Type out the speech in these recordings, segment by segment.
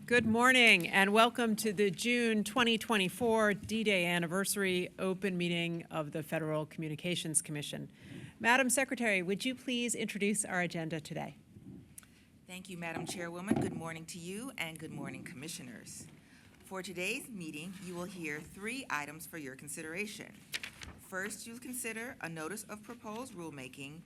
Good morning and welcome to the June 2024 D-Day anniversary open meeting of the Federal Communications Commission. Madam Secretary, would you please introduce our agenda today? Thank you, Madam Chairwoman. Good morning to you and good morning, Commissioners. For today's meeting, you will hear 3 items for your consideration. First, you'll consider a notice of proposed rulemaking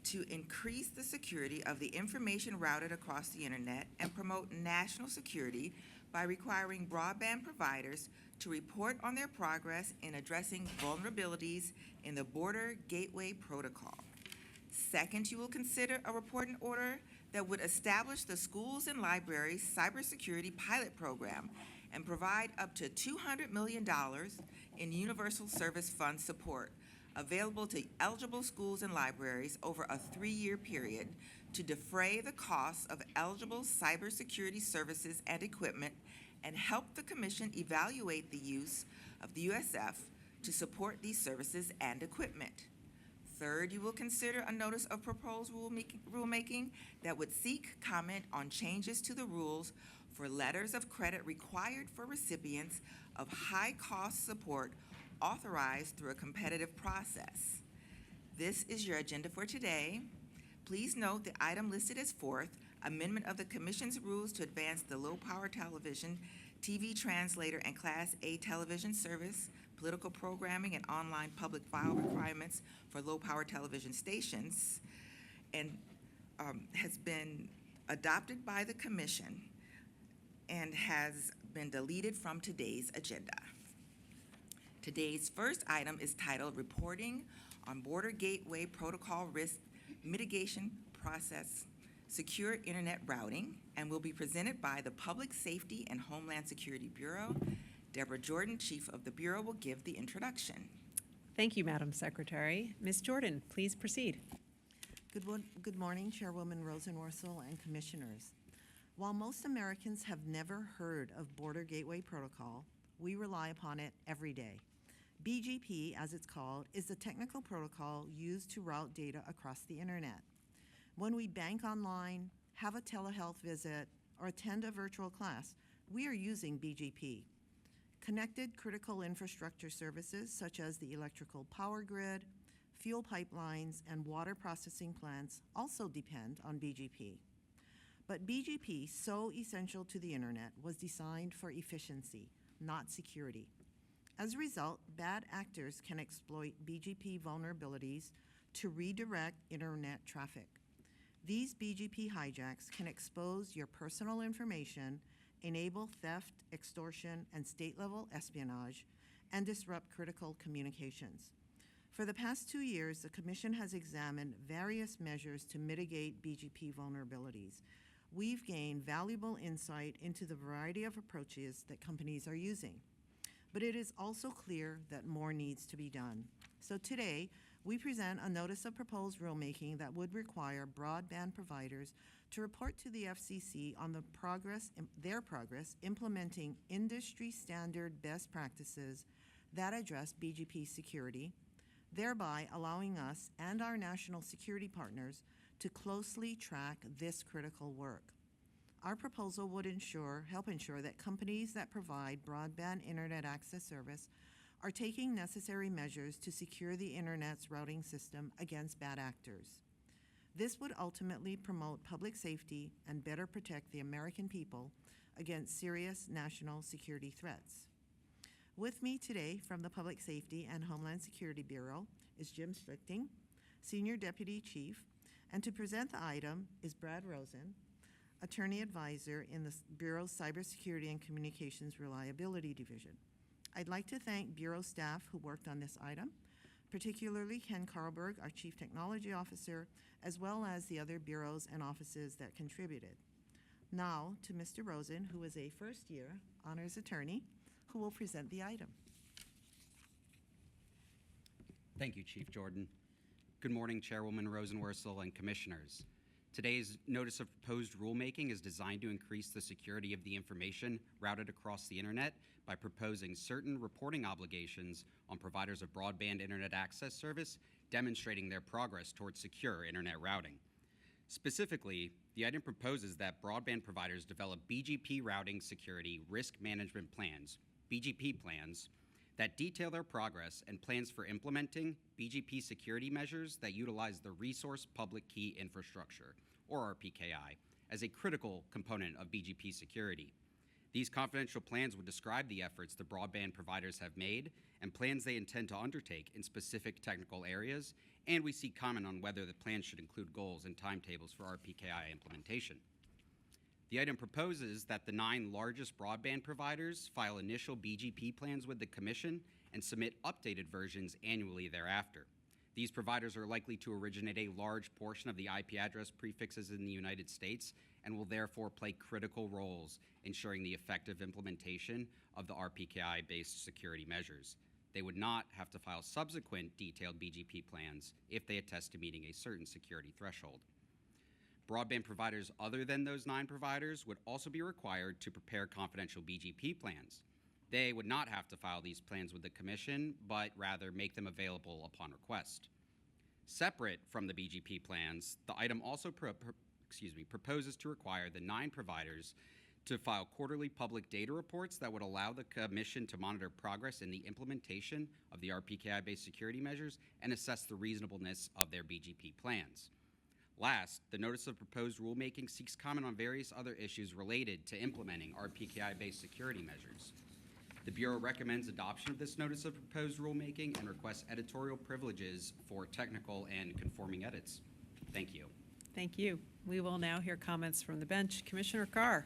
to increase the security of the information routed across the internet and promote national security by requiring broadband providers to report on their progress in addressing vulnerabilities in the Border Gateway Protocol. Second, you will consider a reporting order that would establish the Schools and Libraries Cybersecurity Pilot Program and provide up to $200 million in Universal Service Fund support available to eligible schools and libraries over a 3-year period to defray the costs of eligible cybersecurity services and equipment and help the Commission evaluate the use of the USF to support these services and equipment. Third, you will consider a notice of proposed rulemaking that would seek comment on changes to the rules for letters of credit required for recipients of high-cost support authorized through a competitive process. This is your agenda for today. Please note the item listed as 4th, amendment of the Commission's rules to advance the low-power television, TV translator, and Class A television service, political programming, and online public file requirements for low-power television stations, and has been adopted by the Commission and has been deleted from today's agenda. Today's first item is titled Reporting on Border Gateway Protocol Risk Mitigation Process Secure Internet Routing and will be presented by the Public Safety and Homeland Security Bureau. Deborah Jordan, Chief of the Bureau, will give the introduction. Thank you, Madam Secretary. Ms. Jordan, please proceed. Good morning, Chairwoman Rosenworcel and Commissioners. While most Americans have never heard of Border Gateway Protocol, we rely upon it every day. BGP, as it's called, is the technical protocol used to route data across the internet. When we bank online, have a telehealth visit, or attend a virtual class, we are using BGP. Connected critical infrastructure services such as the electrical power grid, fuel pipelines, and water processing plants also depend on BGP. But BGP, so essential to the internet, was designed for efficiency, not security. As a result, bad actors can exploit BGP vulnerabilities to redirect internet traffic. These BGP hijacks can expose your personal information, enable theft, extortion, and state-level espionage, and disrupt critical communications. For the past 2 years, the Commission has examined various measures to mitigate BGP vulnerabilities. We've gained valuable insight into the variety of approaches that companies are using. But it is also clear that more needs to be done. So today, we present a notice of proposed rulemaking that would require broadband providers to report to the FCC on their progress implementing industry standard best practices that address BGP security, thereby allowing us and our national security partners to closely track this critical work. Our proposal would help ensure that companies that provide broadband internet access service are taking necessary measures to secure the internet's routing system against bad actors. This would ultimately promote public safety and better protect the American people against serious national security threats. With me today from the Public Safety and Homeland Security Bureau is Jim Schlichting, Senior Deputy Chief, and to present the item is Brad Rosen, Attorney Advisor in the Bureau's Cybersecurity and Communications Reliability Division. I'd like to thank Bureau staff who worked on this item, particularly Ken Carlberg, our Chief Technology Officer, as well as the other bureaus and offices that contributed. Now to Mr. Rosen, who is a first-year honors attorney, who will present the item. Thank you, Chief Jordan. Good morning, Chairwoman Rosenworcel and Commissioners. Today's notice of proposed rulemaking is designed to increase the security of the information routed across the internet by proposing certain reporting obligations on providers of broadband internet access service, demonstrating their progress towards secure internet routing. Specifically, the item proposes that broadband providers develop BGP routing security risk management plans, BGP plans, that detail their progress and plans for implementing BGP security measures that utilize the Resource Public Key Infrastructure, or RPKI, as a critical component of BGP security. These confidential plans would describe the efforts the broadband providers have made and plans they intend to undertake in specific technical areas, and we seek comment on whether the plans should include goals and timetables for RPKI implementation. The item proposes that the 9 largest broadband providers file initial BGP plans with the Commission and submit updated versions annually thereafter. These providers are likely to originate a large portion of the IP address prefixes in the United States and will therefore play critical roles ensuring the effective implementation of the RPKI-based security measures. They would not have to file subsequent detailed BGP plans if they attest to meeting a certain security threshold. Broadband providers other than those 9 providers would also be required to prepare confidential BGP plans. They would not have to file these plans with the Commission, but rather make them available upon request. Separate from the BGP plans, the item also proposes to require the 9 providers to file quarterly public data reports that would allow the Commission to monitor progress in the implementation of the RPKI-based security measures and assess the reasonableness of their BGP plans. Last, the notice of proposed rulemaking seeks comment on various other issues related to implementing RPKI-based security measures. The Bureau recommends adoption of this notice of proposed rulemaking and requests editorial privileges for technical and conforming edits. Thank you. Thank you. We will now hear comments from the bench. Commissioner Carr.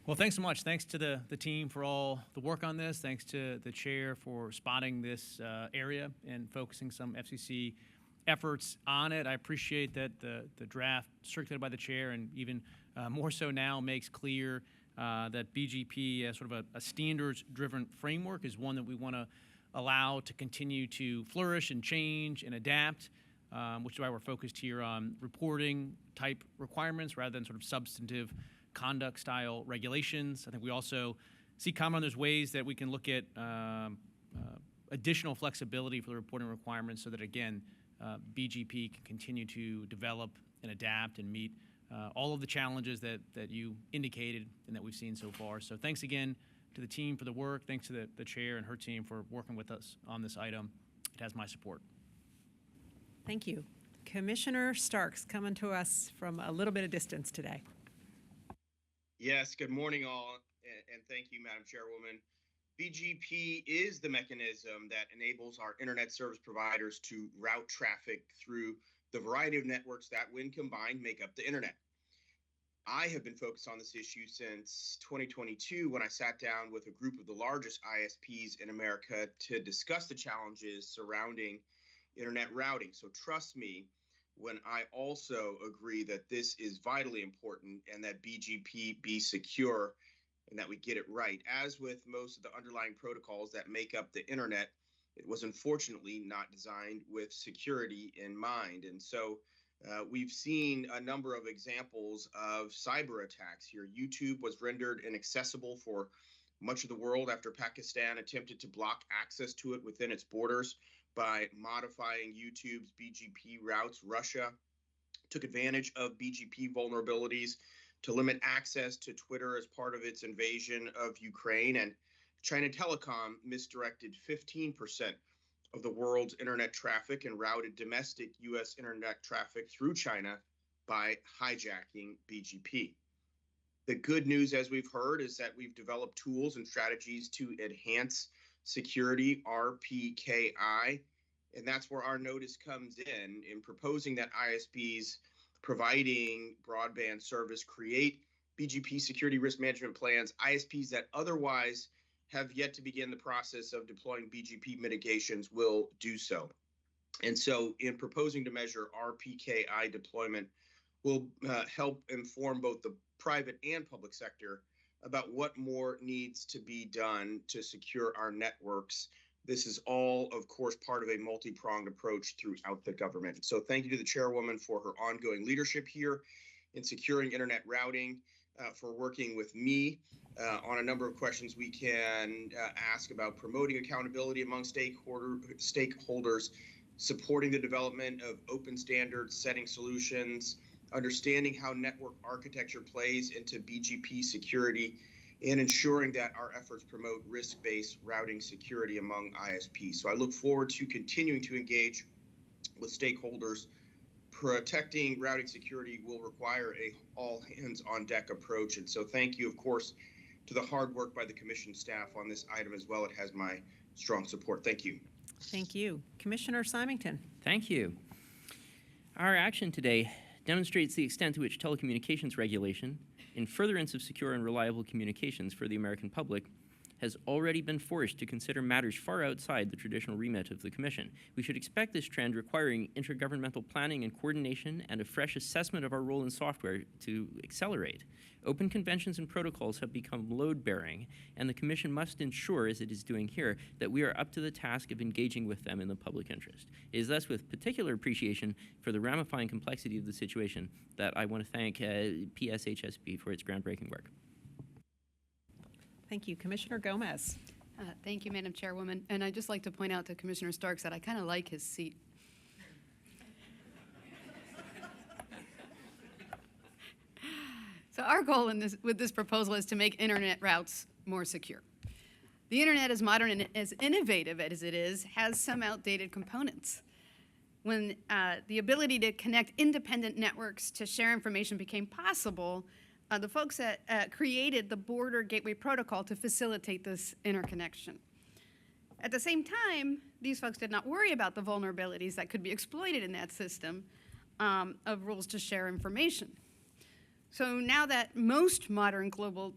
Well, thanks so much. Thanks to the team for all the work on this. Thanks to the chair for spotting this area and focusing some FCC efforts on it. I appreciate that the draft circulated by the chair and even more so now makes clear that BGP as sort of a standards-driven framework is one that we want to allow to continue to flourish and change and adapt, which is why we're focused here on reporting type requirements rather than sort of substantive conduct style regulations. I think we also see comment on those ways that we can look at additional flexibility for the reporting requirements so that, again, BGP can continue to develop and adapt and meet all of the challenges that you indicated and that we've seen so far. So thanks again to the team for the work. Thanks to the chair and her team for working with us on this item. It has my support. Thank you. Commissioner Starks coming to us from a little bit of distance today. Yes, good morning all, and thank you, Madam Chairwoman. BGP is the mechanism that enables our internet service providers to route traffic through the variety of networks that, when combined, make up the internet. I have been focused on this issue since 2022 when I sat down with a group of the largest ISPs in America to discuss the challenges surrounding internet routing. So trust me when I also agree that this is vitally important and that BGP be secure and that we get it right. As with most of the underlying protocols that make up the internet, it was unfortunately not designed with security in mind. And so we've seen a number of examples of cyber attacks here. YouTube was rendered inaccessible for much of the world after Pakistan attempted to block access to it within its borders by modifying YouTube's BGP routes. Russia took advantage of BGP vulnerabilities to limit access to Twitter as part of its invasion of Ukraine. And China Telecom misdirected 15% of the world's internet traffic and routed domestic U.S. internet traffic through China by hijacking BGP. The good news, as we've heard, is that we've developed tools and strategies to enhance security, RPKI, and that's where our notice comes in proposing that ISPs providing broadband service create BGP security risk management plans. ISPs that otherwise have yet to begin the process of deploying BGP mitigations will do so. And so in proposing to measure RPKI deployment will help inform both the private and public sector about what more needs to be done to secure our networks. This is all, of course, part of a multi-pronged approach throughout the government. So thank you to the chairwoman for her ongoing leadership here in securing internet routing, for working with me on a number of questions we can ask about promoting accountability among stakeholders, supporting the development of open standards, setting solutions, understanding how network architecture plays into BGP security, and ensuring that our efforts promote risk-based routing security among ISPs. So I look forward to continuing to engage with stakeholders. Protecting routing security will require a all-hands-on-deck approach. And so thank you, of course, to the hard work by the Commission staff on this item as well. It has my strong support. Thank you. Thank you. Commissioner Symington. Thank you. Our action today demonstrates the extent to which telecommunications regulation, in furtherance of secure and reliable communications for the American public, has already been forced to consider matters far outside the traditional remit of the Commission. We should expect this trend requiring intergovernmental planning and coordination and a fresh assessment of our role in software to accelerate. Open conventions and protocols have become load-bearing, and the Commission must ensure, as it is doing here, that we are up to the task of engaging with them in the public interest. It is thus with particular appreciation for the ramifying complexity of the situation that I want to thank PSHSB for its groundbreaking work. Thank you. Commissioner Gomez. Thank you, Madam Chairwoman. And I'd just like to point out to Commissioner Starks that I kind of like his seat. So our goal with this proposal is to make internet routes more secure. The internet, as modern and as innovative as it is, has some outdated components. When the ability to connect independent networks to share information became possible, the folks that created the Border Gateway Protocol to facilitate this interconnection. At the same time, these folks did not worry about the vulnerabilities that could be exploited in that system of rules to share information. So now that most modern global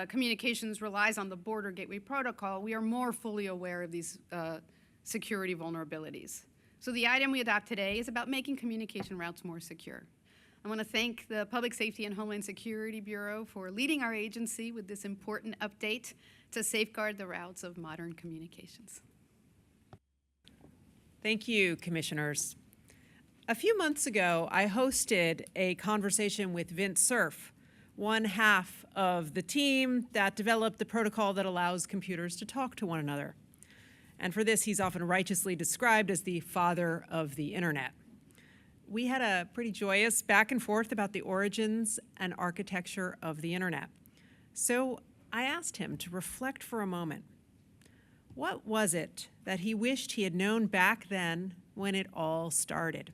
communications relies on the Border Gateway Protocol, we are more fully aware of these security vulnerabilities. So the item we adopt today is about making communication routes more secure. I want to thank the Public Safety and Homeland Security Bureau for leading our agency with this important update to safeguard the routes of modern communications. Thank you, commissioners. A few months ago, I hosted a conversation with Vint Cerf, one half of the team that developed the protocol that allows computers to talk to one another. And for this, he's often righteously described as the father of the internet. We had a pretty joyous back and forth about the origins and architecture of the internet. So I asked him to reflect for a moment. What was it that he wished he had known back then when it all started?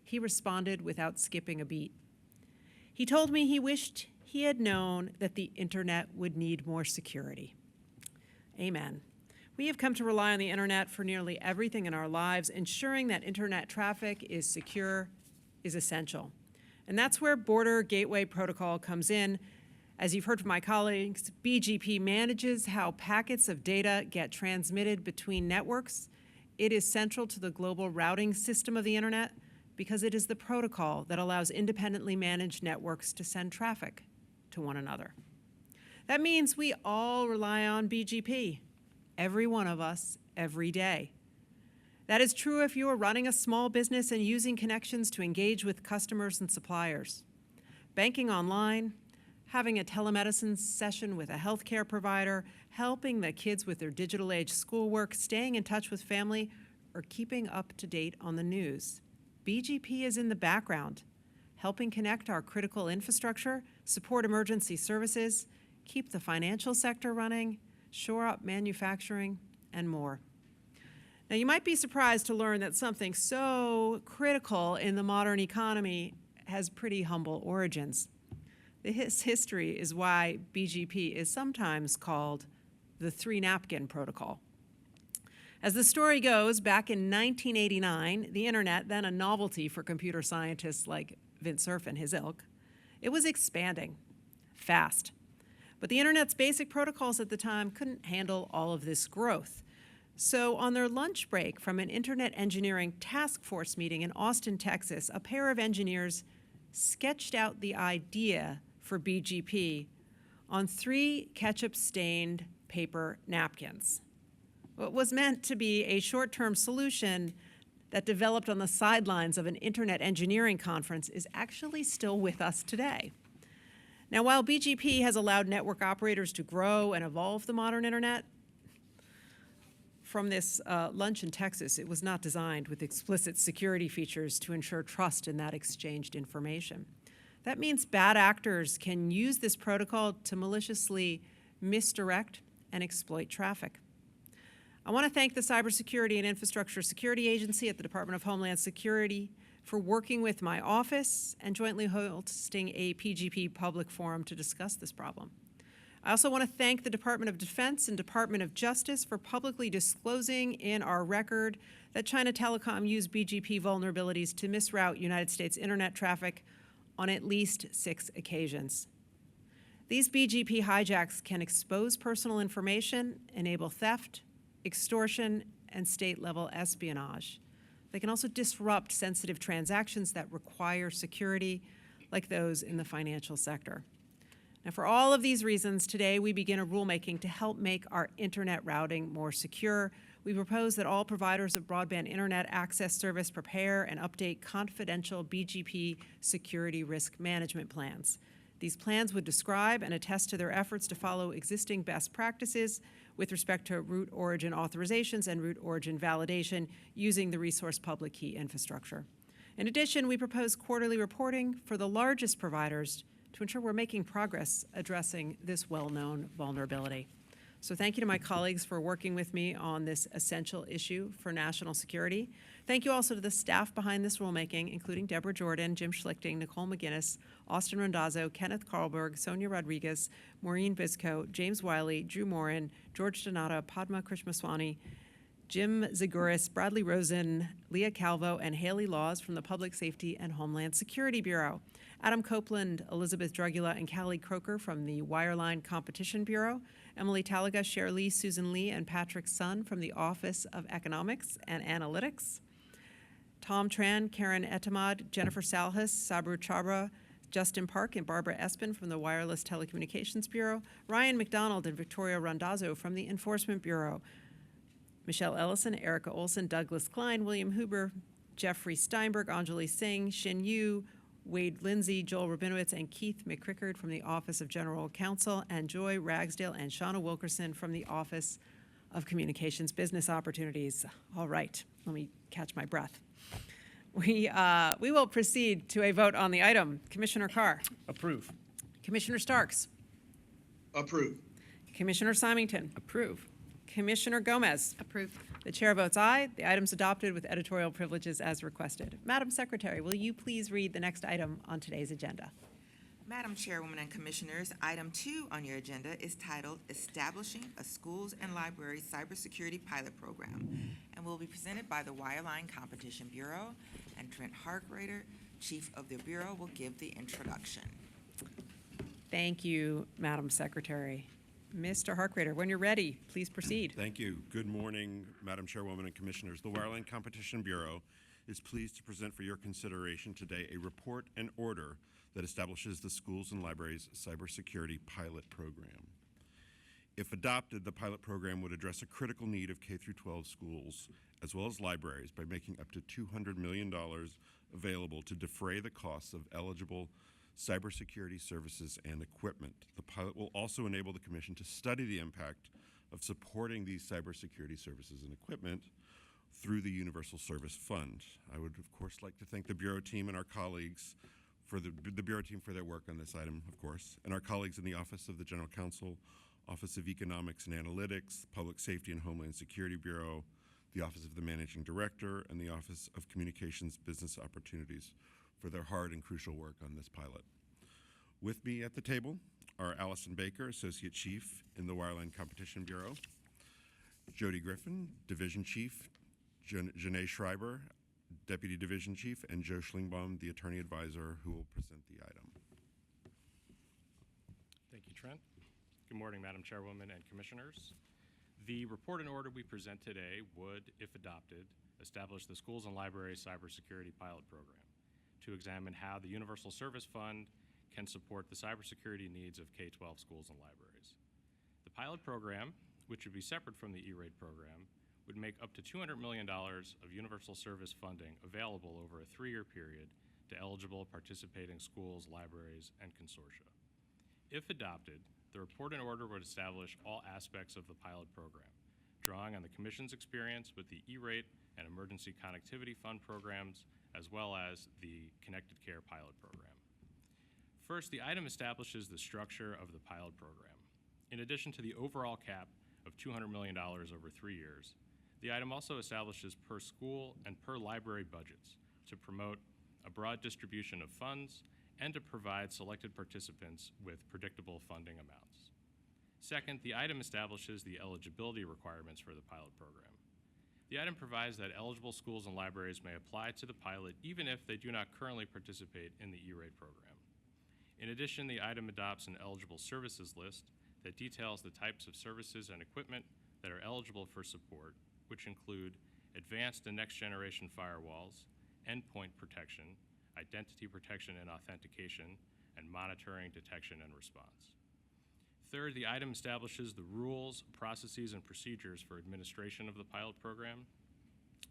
He responded without skipping a beat. He told me he wished he had known that the internet would need more security. Amen. We have come to rely on the internet for nearly everything in our lives. Ensuring that internet traffic is secure is essential. And that's where Border Gateway Protocol comes in. As you've heard from my colleagues, BGP manages how packets of data get transmitted between networks. It is central to the global routing system of the internet because it is the protocol that allows independently managed networks to send traffic to one another. That means we all rely on BGP. Every one of us, every day. That is true if you are running a small business and using connections to engage with customers and suppliers. Banking online, having a telemedicine session with a healthcare provider, helping the kids with their digital age schoolwork, staying in touch with family, or keeping up to date on the news. BGP is in the background, helping connect our critical infrastructure, support emergency services, keep the financial sector running, shore up manufacturing, and more. Now, you might be surprised to learn that something so critical in the modern economy has pretty humble origins. This history is why BGP is sometimes called the three-napkin protocol. As the story goes, back in 1989, the internet, then a novelty for computer scientists like Vint Cerf and his ilk, it was expanding fast. But the internet's basic protocols at the time couldn't handle all of this growth. So on their lunch break from an internet engineering task force meeting in Austin, Texas, a pair of engineers sketched out the idea for BGP on 3 ketchup-stained paper napkins. What was meant to be a short-term solution that developed on the sidelines of an internet engineering conference is actually still with us today. Now, while BGP has allowed network operators to grow and evolve the modern internet, from this lunch in Texas, it was not designed with explicit security features to ensure trust in that exchanged information. That means bad actors can use this protocol to maliciously misdirect and exploit traffic. I want to thank the Cybersecurity and Infrastructure Security Agency at the Department of Homeland Security for working with my office and jointly hosting a PGP public forum to discuss this problem. I also want to thank the Department of Defense and Department of Justice for publicly disclosing in our record that China Telecom used BGP vulnerabilities to misroute United States internet traffic on at least 6 occasions. These BGP hijacks can expose personal information, enable theft, extortion, and state-level espionage. They can also disrupt sensitive transactions that require security, like those in the financial sector. Now, for all of these reasons, today we begin a rulemaking to help make our internet routing more secure. We propose that all providers of broadband internet access service prepare and update confidential BGP security risk management plans. These plans would describe and attest to their efforts to follow existing best practices with respect to root origin authorizations and root origin validation using the resource public key infrastructure. In addition, we propose quarterly reporting for the largest providers to ensure we're making progress addressing this well-known vulnerability. So thank you to my colleagues for working with me on this essential issue for national security. Thank you also to the staff behind this rulemaking, including Deborah Jordan, Jim Schlichting, Nicole McGinnis, Austin Randazzo, Kenneth Carlberg, Sonia Rodriguez, Maureen Bisco, James Wiley, Drew Morin, George Donata, Padma Krishmaswamy, Jim Zaguris, Bradley Rosen, Leah Calvo, and Haley Laws from the Public Safety and Homeland Security Bureau, Adam Copeland, Elizabeth Drugula, and Callie Croker from the Wireline Competition Bureau, Emily Talaga, Cher Lee, Susan Lee, and Patrick Sun from the Office of Economics and Analytics, Tom Tran, Karen Etamad, Jennifer Salhas, Sabru Chabra, Justin Park, and Barbara Espin from the Wireless Telecommunications Bureau, Ryan McDonald and Victoria Randazzo from the Enforcement Bureau, Michelle Ellison, Erica Olson, Douglas Klein, William Huber, Jeffrey Steinberg, Anjali Singh, Shin Yu, Wade Lindsay, Joel Rabinowitz, and Keith McCrickard from the Office of General Counsel, and Joy Ragsdale and Shauna Wilkerson from the Office of Communications Business Opportunities. All right, let me catch my breath. We will proceed to a vote on the item. Commissioner Carr. Approve. Commissioner Starks. Approve. Commissioner Symington. Approve. Commissioner Gomez. Approved. The chair votes aye. The item's adopted with editorial privileges as requested. Madam Secretary, will you please read the next item on today's agenda? Madam Chairwoman and Commissioners, item 2 on your agenda is titled Establishing a Schools and Libraries Cybersecurity Pilot Program and will be presented by the Wireline Competition Bureau, and Trent Harkrader, Chief of the Bureau, will give the introduction. Thank you, Madam Secretary. Mr. Harkrader, when you're ready, please proceed. Thank you. Good morning, Madam Chairwoman and Commissioners. The Wireline Competition Bureau is pleased to present for your consideration today a report and order that establishes the Schools and Libraries Cybersecurity Pilot Program. If adopted, the pilot program would address a critical need of K-12 schools as well as libraries by making up to $200 million available to defray the costs of eligible cybersecurity services and equipment. The pilot will also enable the Commission to study the impact of supporting these cybersecurity services and equipment through the Universal Service Fund. I would, of course, like to thank the Bureau team and our colleagues for the Bureau team for their work on this item, of course, and our colleagues in the Office of the General Counsel, Office of Economics and Analytics, Public Safety and Homeland Security Bureau, the Office of the Managing Director, and the Office of Communications Business Opportunities for their hard and crucial work on this pilot. With me at the table are Allison Baker, Associate Chief in the Wireline Competition Bureau, Jody Griffin, Division Chief, Janae Schreiber, Deputy Division Chief, and Joe Schlingbaum, the Attorney Advisor, who will present the item. Thank you, Trent. Good morning, Madam Chairwoman and Commissioners. The report and order we present today would, if adopted, establish the Schools and Libraries Cybersecurity Pilot Program to examine how the Universal Service Fund can support the cybersecurity needs of K-12 schools and libraries. The pilot program, which would be separate from the E-rate program, would make up to $200 million of universal service funding available over a 3-year period to eligible participating schools, libraries, and consortia. If adopted, the report and order would establish all aspects of the pilot program, drawing on the Commission's experience with the E-Rate and Emergency Connectivity Fund programs, as well as the Connected Care pilot program. First, the item establishes the structure of the pilot program. In addition to the overall cap of $200 million over 3 years, the item also establishes per school and per library budgets to promote a broad distribution of funds and to provide selected participants with predictable funding amounts. Second, the item establishes the eligibility requirements for the pilot program. The item provides that eligible schools and libraries may apply to the pilot even if they do not currently participate in the E-Rate program. In addition, the item adopts an eligible services list that details the types of services and equipment that are eligible for support, which include advanced and next-generation firewalls, endpoint protection, identity protection and authentication, and monitoring, detection, and response. Third, the item establishes the rules, processes, and procedures for administration of the pilot program.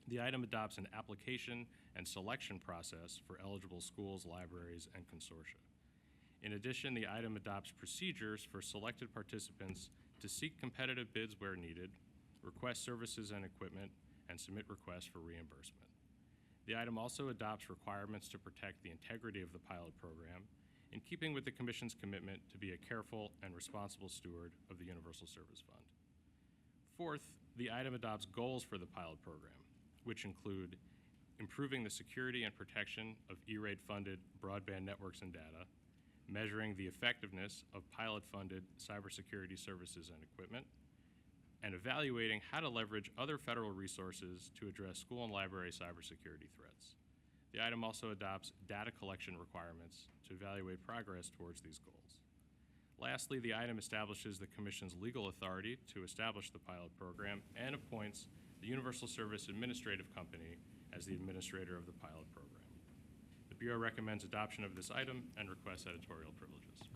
The item adopts an application and selection process for eligible schools, libraries, and consortia. In addition, the item adopts procedures for selected participants to seek competitive bids where needed, request services and equipment, and submit requests for reimbursement. The item also adopts requirements to protect the integrity of the pilot program, in keeping with the Commission's commitment to be a careful and responsible steward of the Universal Service Fund. Fourth, the item adopts goals for the pilot program, which include improving the security and protection of E-Rate-funded broadband networks and data, measuring the effectiveness of pilot-funded cybersecurity services and equipment, and evaluating how to leverage other federal resources to address school and library cybersecurity threats. The item also adopts data collection requirements to evaluate progress towards these goals. Lastly, the item establishes the Commission's legal authority to establish the pilot program and appoints the Universal Service Administrative Company as the administrator of the pilot program. The Bureau recommends adoption of this item and requests editorial privileges.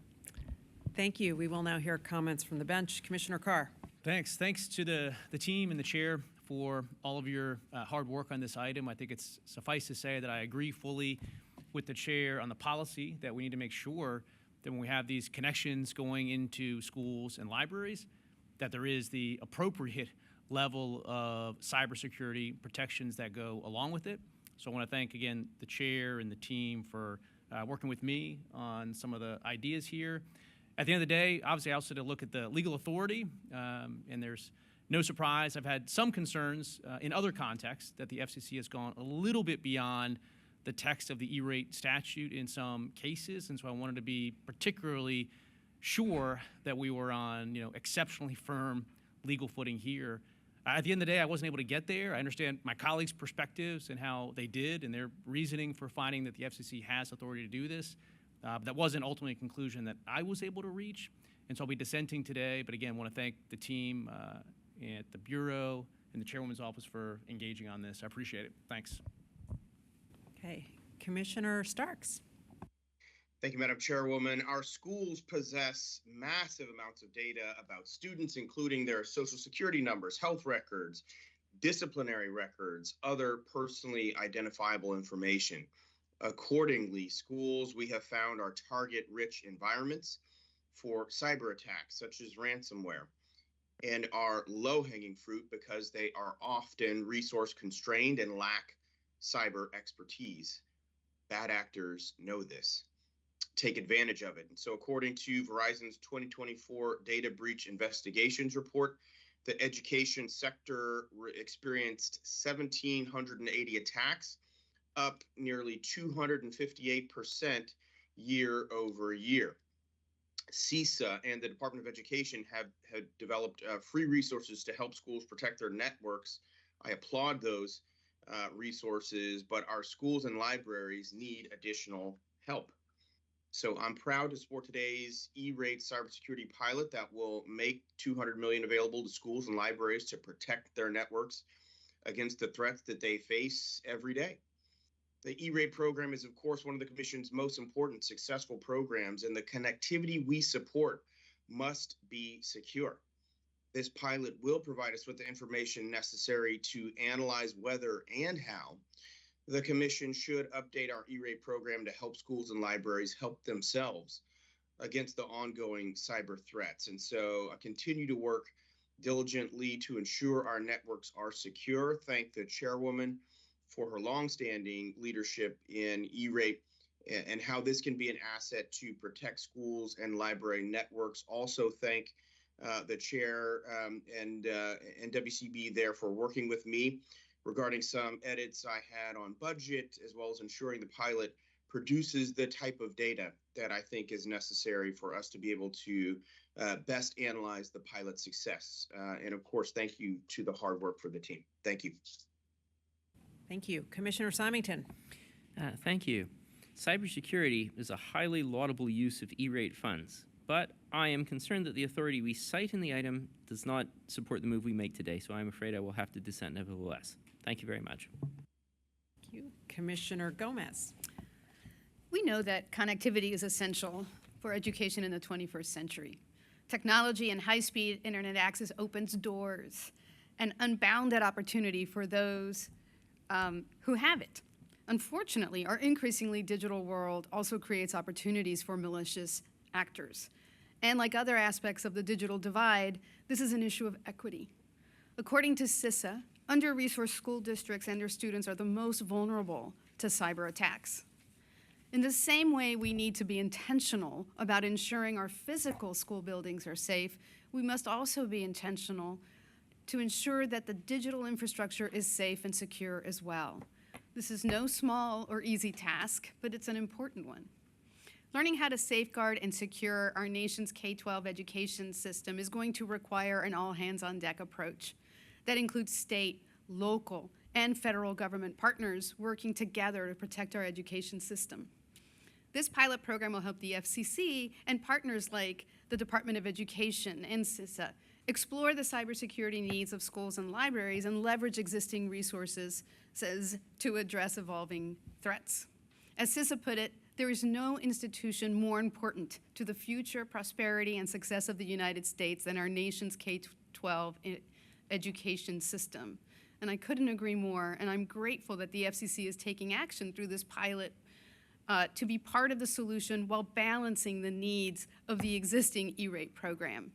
Thank you. We will now hear comments from the bench. Commissioner Carr. Thanks. Thanks to the team and the chair for all of your hard work on this item. I think it's suffice to say that I agree fully with the chair on the policy that we need to make sure that when we have these connections going into schools and libraries, that there is the appropriate level of cybersecurity protections that go along with it. So I want to thank again the chair and the team for working with me on some of the ideas here. At the end of the day, obviously I also had to look at the legal authority, and there's no surprise. I've had some concerns in other contexts that the FCC has gone a little bit beyond the text of the E-Rate statute in some cases, and so I wanted to be particularly sure that we were on exceptionally firm legal footing here. At the end of the day, I wasn't able to get there. I understand my colleagues' perspectives and how they did and their reasoning for finding that the FCC has authority to do this. That wasn't ultimately a conclusion that I was able to reach, and so I'll be dissenting today. But again, I want to thank the team at the Bureau and the Chairwoman's office for engaging on this. I appreciate it. Thanks. Okay. Commissioner Starks. Thank you, Madam Chairwoman. Our schools possess massive amounts of data about students, including their social security numbers, health records, disciplinary records, other personally identifiable information. Accordingly, schools we have found are target-rich environments for cyber attacks, such as ransomware, and are low-hanging fruit because they are often resource-constrained and lack cyber expertise. Bad actors know this, take advantage of it. And so according to Verizon's 2024 Data Breach Investigations Report, the education sector experienced 1,780 attacks, up nearly 258% year over year. CISA and the Department of Education have developed free resources to help schools protect their networks. I applaud those resources, but our schools and libraries need additional help. So I'm proud to support today's E-Rate cybersecurity pilot that will make $200 million available to schools and libraries to protect their networks against the threats that they face every day. The E-Rate program is, of course, one of the Commission's most important successful programs, and the connectivity we support must be secure. This pilot will provide us with the information necessary to analyze whether and how the Commission should update our E-Rate program to help schools and libraries help themselves against the ongoing cyber threats. And so I continue to work diligently to ensure our networks are secure. Thank the chairwoman for her longstanding leadership in E-rate and how this can be an asset to protect schools and library networks. Also thank the chair and WCB there for working with me regarding some edits I had on budget, as well as ensuring the pilot produces the type of data that I think is necessary for us to be able to best analyze the pilot success. And of course, thank you to the hard work for the team. Thank you. Thank you. Commissioner Symington. Thank you. Cybersecurity is a highly laudable use of E-rate funds, but I am concerned that the authority we cite in the item does not support the move we make today, so I'm afraid I will have to dissent nevertheless. Thank you very much. Thank you. Commissioner Gomez. We know that connectivity is essential for education in the 21st century. Technology and high-speed internet access opens doors and unbounded opportunity for those who have it. Unfortunately, our increasingly digital world also creates opportunities for malicious actors. And like other aspects of the digital divide, this is an issue of equity. According to CISA, under-resourced school districts and their students are the most vulnerable to cyber attacks. In the same way we need to be intentional about ensuring our physical school buildings are safe, we must also be intentional to ensure that the digital infrastructure is safe and secure as well. This is no small or easy task, but it's an important one. Learning how to safeguard and secure our nation's K-12 education system is going to require an all-hands-on-deck approach that includes state, local, and federal government partners working together to protect our education system. This pilot program will help the FCC and partners like the Department of Education and CISA explore the cybersecurity needs of schools and libraries and leverage existing resources to address evolving threats. As CISA put it, there is no institution more important to the future prosperity and success of the United States than our nation's K-12 education system. And I couldn't agree more, and I'm grateful that the FCC is taking action through this pilot to be part of the solution while balancing the needs of the existing E-rate program.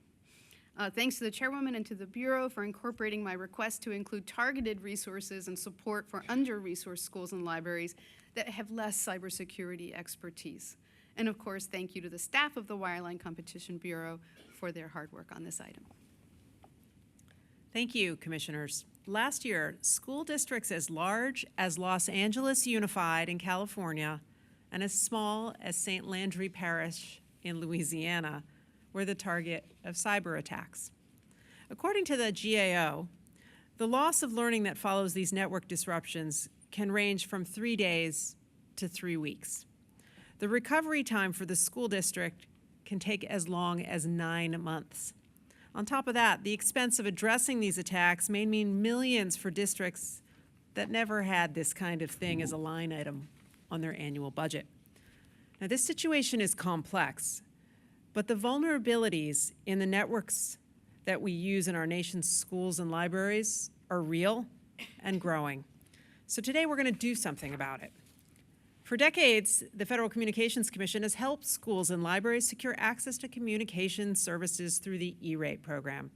Thanks to the chairwoman and to the Bureau for incorporating my request to include targeted resources and support for under-resourced schools and libraries that have less cybersecurity expertise. And of course, thank you to the staff of the Wireline Competition Bureau for their hard work on this item. Thank you, commissioners. Last year, school districts as large as Los Angeles Unified in California and as small as St. Landry Parish in Louisiana were the target of cyber attacks. According to the GAO, the loss of learning that follows these network disruptions can range from 3 days to 3 weeks. The recovery time for the school district can take as long as 9 months. On top of that, the expense of addressing these attacks may mean millions for districts that never had this kind of thing as a line item on their annual budget. Now, this situation is complex, but the vulnerabilities in the networks that we use in our nation's schools and libraries are real and growing. So today we're going to do something about it. For decades, the Federal Communications Commission has helped schools and libraries secure access to communication services through the E-rate program.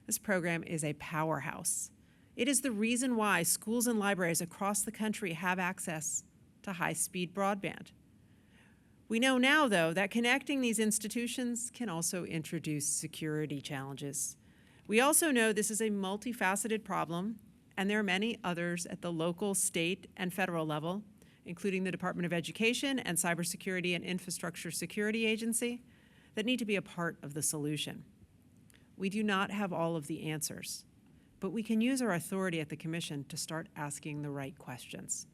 This program is a powerhouse. It is the reason why schools and libraries across the country have access to high-speed broadband. We know now, though, that connecting these institutions can also introduce security challenges. We also know this is a multifaceted problem, and there are many others at the local, state, and federal level, including the Department of Education and Cybersecurity and Infrastructure Security Agency, that need to be a part of the solution. We do not have all of the answers, but we can use our authority at the Commission to start asking the right questions.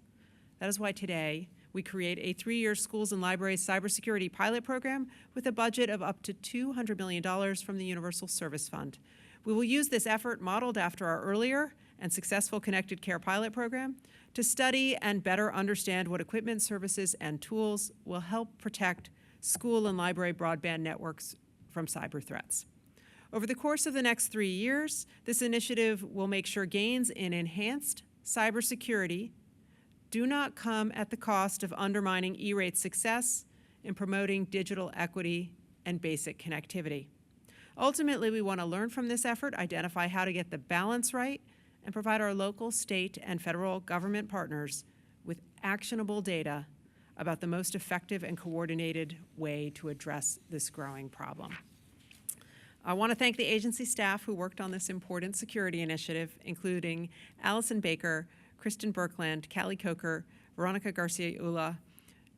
That is why today we create a 3-year schools and libraries cybersecurity pilot program with a budget of up to $200 million from the Universal Service Fund. We will use this effort, modeled after our earlier and successful Connected Care pilot program, to study and better understand what equipment, services, and tools will help protect school and library broadband networks from cyber threats. Over the course of the next 3 years, this initiative will make sure gains in enhanced cybersecurity do not come at the cost of undermining E-rate's success in promoting digital equity and basic connectivity. Ultimately, we want to learn from this effort, identify how to get the balance right, and provide our local, state, and federal government partners with actionable data about the most effective and coordinated way to address this growing problem. I want to thank the agency staff who worked on this important security initiative, including Allison Baker, Kristen Birkland, Callie Coker, Veronica Garcia-Ula,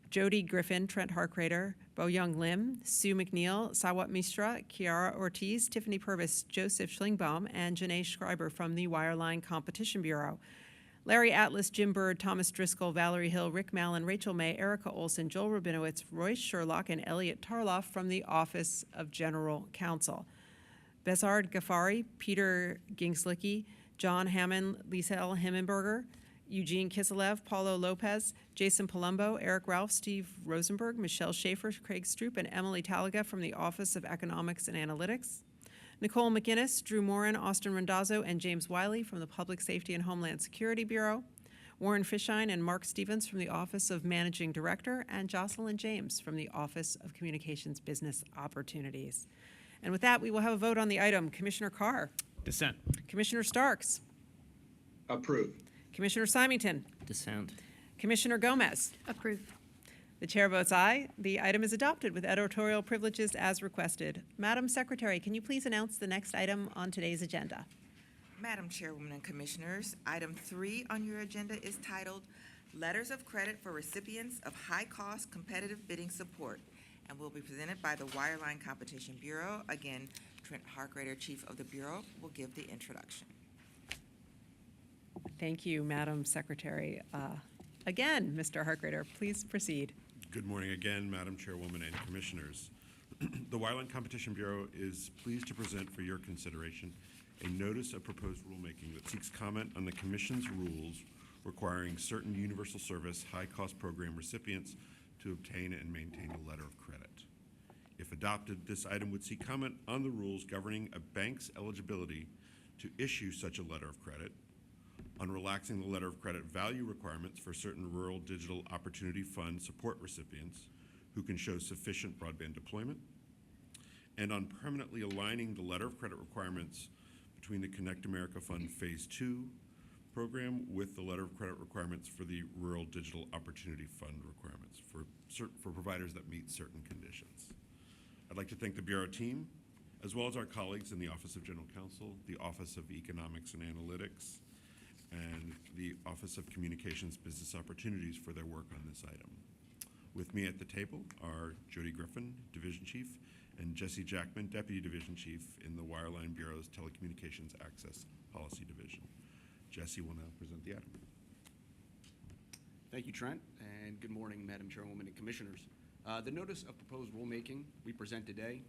Jody Griffin, Trent Harkrader, Bo-Young Lim, Sue McNeil, Sawat Mistra, Kiara Ortiz, Tiffany Purvis, Joseph Schlingbaum, and Janae Schreiber from the Wireline Competition Bureau. Larry Atlas, Jim Bird, Thomas Driscoll, Valerie Hill, Rick Mallon, Rachel May, Erica Olson, Joel Rabinowitz, Royce Sherlock, and Elliot Tarloff from the Office of General Counsel. Bezard Ghaffari, Peter Gingslicki, John Hammond, Liesel Himmenberger, Eugene Kiselev, Paulo Lopez, Jason Palumbo, Eric Ralph, Steve Rosenberg, Michelle Schaefer, Craig Stroop, and Emily Talaga from the Office of Economics and Analytics. Nicole McGinnis, Drew Morin, Austin Randazzo, and James Wiley from the Public Safety and Homeland Security Bureau. Warren Fishine and Mark Stevens from the Office of Managing Director, and Jocelyn James from the Office of Communications Business Opportunities. And with that, we will have a vote on the item. Commissioner Carr. Dissent. Commissioner Starks. Approve. Commissioner Symington. Dissent. Commissioner Gomez. Approve. The chair votes aye. The item is adopted with editorial privileges as requested. Madam Secretary, can you please announce the next item on today's agenda? Madam Chairwoman and Commissioners, item 3 on your agenda is titled Letters of Credit for Recipients of High-Cost Competitive Bidding Support, and will be presented by the Wireline Competition Bureau. Again, Trent Harkrader, Chief of the Bureau, will give the introduction. Thank you, Madam Secretary. Again, Mr. Harkrader, please proceed. Good morning again, Madam Chairwoman and Commissioners. The Wireline Competition Bureau is pleased to present for your consideration a notice of proposed rulemaking that seeks comment on the Commission's rules requiring certain universal service high-cost program recipients to obtain and maintain a letter of credit. If adopted, this item would seek comment on the rules governing a bank's eligibility to issue such a letter of credit, on relaxing the letter of credit value requirements for certain Rural Digital Opportunity Fund support recipients who can show sufficient broadband deployment, and on permanently aligning the letter of credit requirements between the Connect America Fund Phase 2 program with the letter of credit requirements for the Rural Digital Opportunity Fund requirements for providers that meet certain conditions. I'd like to thank the Bureau team, as well as our colleagues in the Office of General Counsel, the Office of Economics and Analytics, and the Office of Communications Business Opportunities for their work on this item. With me at the table are Jody Griffin, Division Chief, and Jesse Jackman, Deputy Division Chief in the Wireline Bureau's Telecommunications Access Policy Division. Jesse will now present the item. Thank you, Trent, and good morning, Madam Chairwoman and Commissioners. The notice of proposed rulemaking we present today,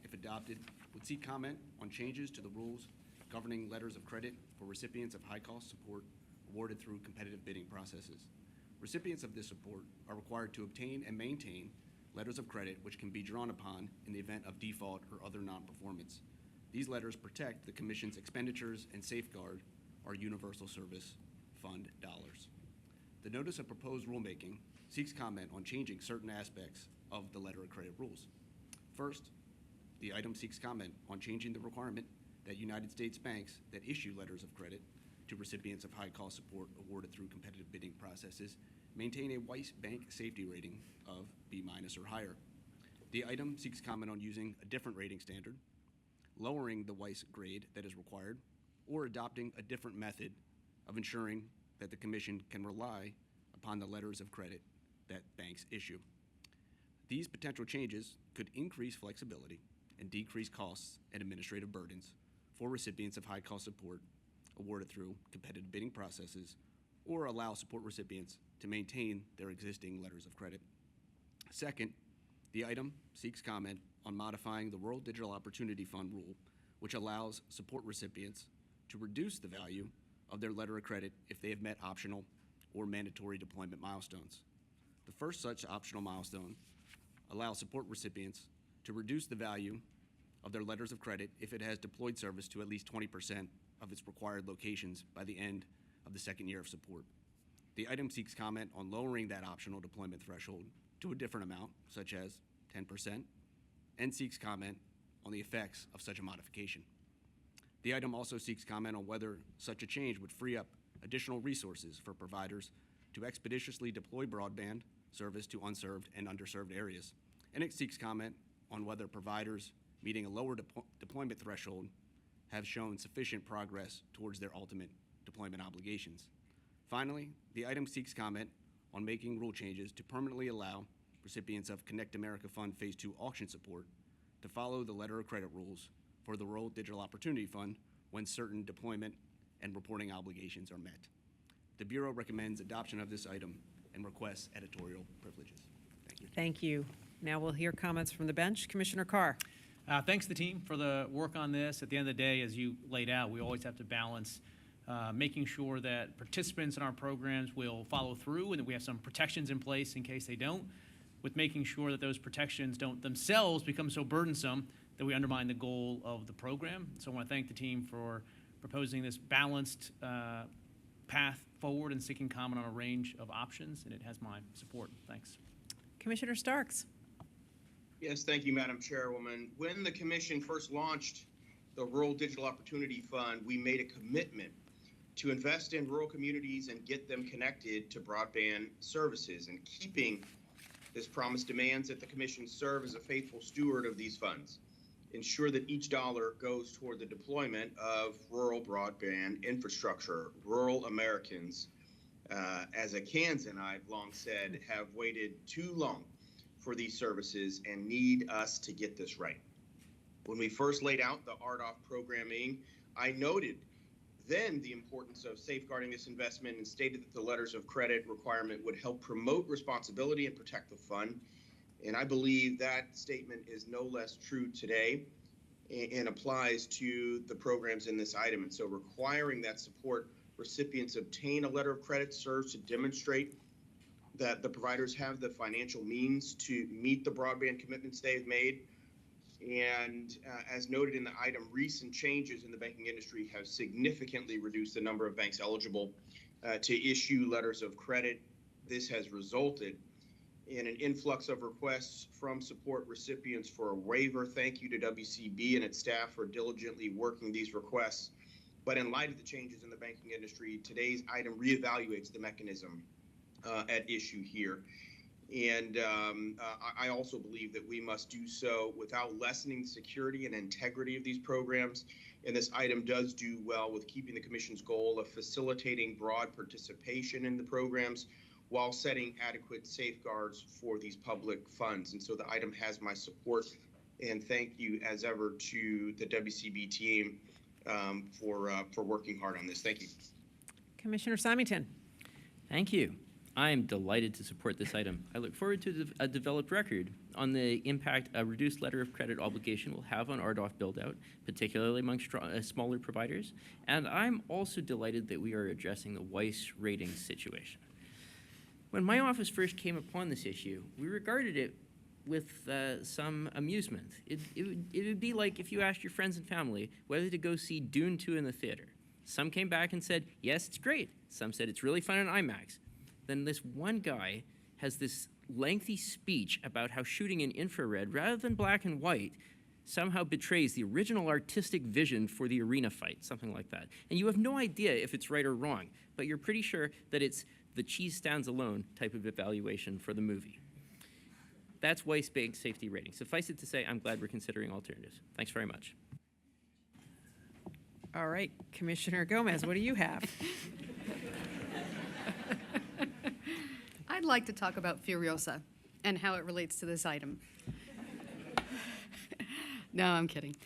if adopted, would seek comment on changes to the rules governing letters of credit for recipients of high-cost support awarded through competitive bidding processes. Recipients of this support are required to obtain and maintain letters of credit which can be drawn upon in the event of default or other non-performance. These letters protect the Commission's expenditures and safeguard our Universal Service Fund dollars. The notice of proposed rulemaking seeks comment on changing certain aspects of the letter of credit rules. First, the item seeks comment on changing the requirement that United States banks that issue letters of credit to recipients of high-cost support awarded through competitive bidding processes maintain a Weiss Bank safety rating of B- or higher. The item seeks comment on using a different rating standard, lowering the Weiss grade that is required, or adopting a different method of ensuring that the Commission can rely upon the letters of credit that banks issue. These potential changes could increase flexibility and decrease costs and administrative burdens for recipients of high-cost support awarded through competitive bidding processes, or allow support recipients to maintain their existing letters of credit. Second, the item seeks comment on modifying the Rural Digital Opportunity Fund rule, which allows support recipients to reduce the value of their letter of credit if they have met optional or mandatory deployment milestones. The first such optional milestone allows support recipients to reduce the value of their letters of credit if it has deployed service to at least 20% of its required locations by the end of the second year of support. The item seeks comment on lowering that optional deployment threshold to a different amount, such as 10%, and seeks comment on the effects of such a modification. The item also seeks comment on whether such a change would free up additional resources for providers to expeditiously deploy broadband service to unserved and underserved areas. And it seeks comment on whether providers meeting a lower deployment threshold have shown sufficient progress towards their ultimate deployment obligations. Finally, the item seeks comment on making rule changes to permanently allow recipients of Connect America Fund Phase 2 auction support to follow the letter of credit rules for the Rural Digital Opportunity Fund when certain deployment and reporting obligations are met. The Bureau recommends adoption of this item and requests editorial privileges. Thank you. Thank you. Now we'll hear comments from the bench. Commissioner Carr. Thanks to the team for the work on this. At the end of the day, as you laid out, we always have to balance making sure that participants in our programs will follow through and that we have some protections in place in case they don't, with making sure that those protections don't themselves become so burdensome that we undermine the goal of the program. So I want to thank the team for proposing this balanced path forward and seeking comment on a range of options, and it has my support. Thanks. Commissioner Starks. Yes, thank you, Madam Chairwoman. When the Commission first launched the Rural Digital Opportunity Fund, we made a commitment to invest in rural communities and get them connected to broadband services. And keeping this promise demands that the Commission serve as a faithful steward of these funds, ensure that each dollar goes toward the deployment of rural broadband infrastructure. Rural Americans, as a Kansan, I've long said, have waited too long for these services and need us to get this right. When we first laid out the RDOF programming, I noted then the importance of safeguarding this investment and stated that the letters of credit requirement would help promote responsibility and protect the fund. And I believe that statement is no less true today and applies to the programs in this item. And so requiring that support recipients obtain a letter of credit serves to demonstrate that the providers have the financial means to meet the broadband commitments they've made. And as noted in the item, recent changes in the banking industry have significantly reduced the number of banks eligible to issue letters of credit. This has resulted in an influx of requests from support recipients for a waiver. Thank you to WCB and its staff for diligently working these requests. But in light of the changes in the banking industry, today's item reevaluates the mechanism at issue here. And I also believe that we must do so without lessening the security and integrity of these programs. And this item does do well with keeping the Commission's goal of facilitating broad participation in the programs while setting adequate safeguards for these public funds. And so the item has my support. And thank you, as ever, to the WCB team for working hard on this. Thank you. Commissioner Symington. Thank you. I am delighted to support this item. I look forward to a developed record on the impact a reduced letter of credit obligation will have on RDOF build-out, particularly among smaller providers. And I'm also delighted that we are addressing the Weiss rating situation. When my office first came upon this issue, we regarded it with some amusement. It would be like if you asked your friends and family whether to go see Dune 2 in the theater. Some came back and said, yes, it's great. Some said it's really fun on IMAX. Then this one guy has this lengthy speech about how shooting in infrared rather than black and white somehow betrays the original artistic vision for the arena fight, something like that. And you have no idea if it's right or wrong, but you're pretty sure that it's the cheese stands alone type of evaluation for the movie. That's Weiss Bank safety rating. Suffice it to say, I'm glad we're considering alternatives. Thanks very much. All right, Commissioner Gomez, what do you have? I'd like to talk about Furiosa and how it relates to this item. No, I'm kidding.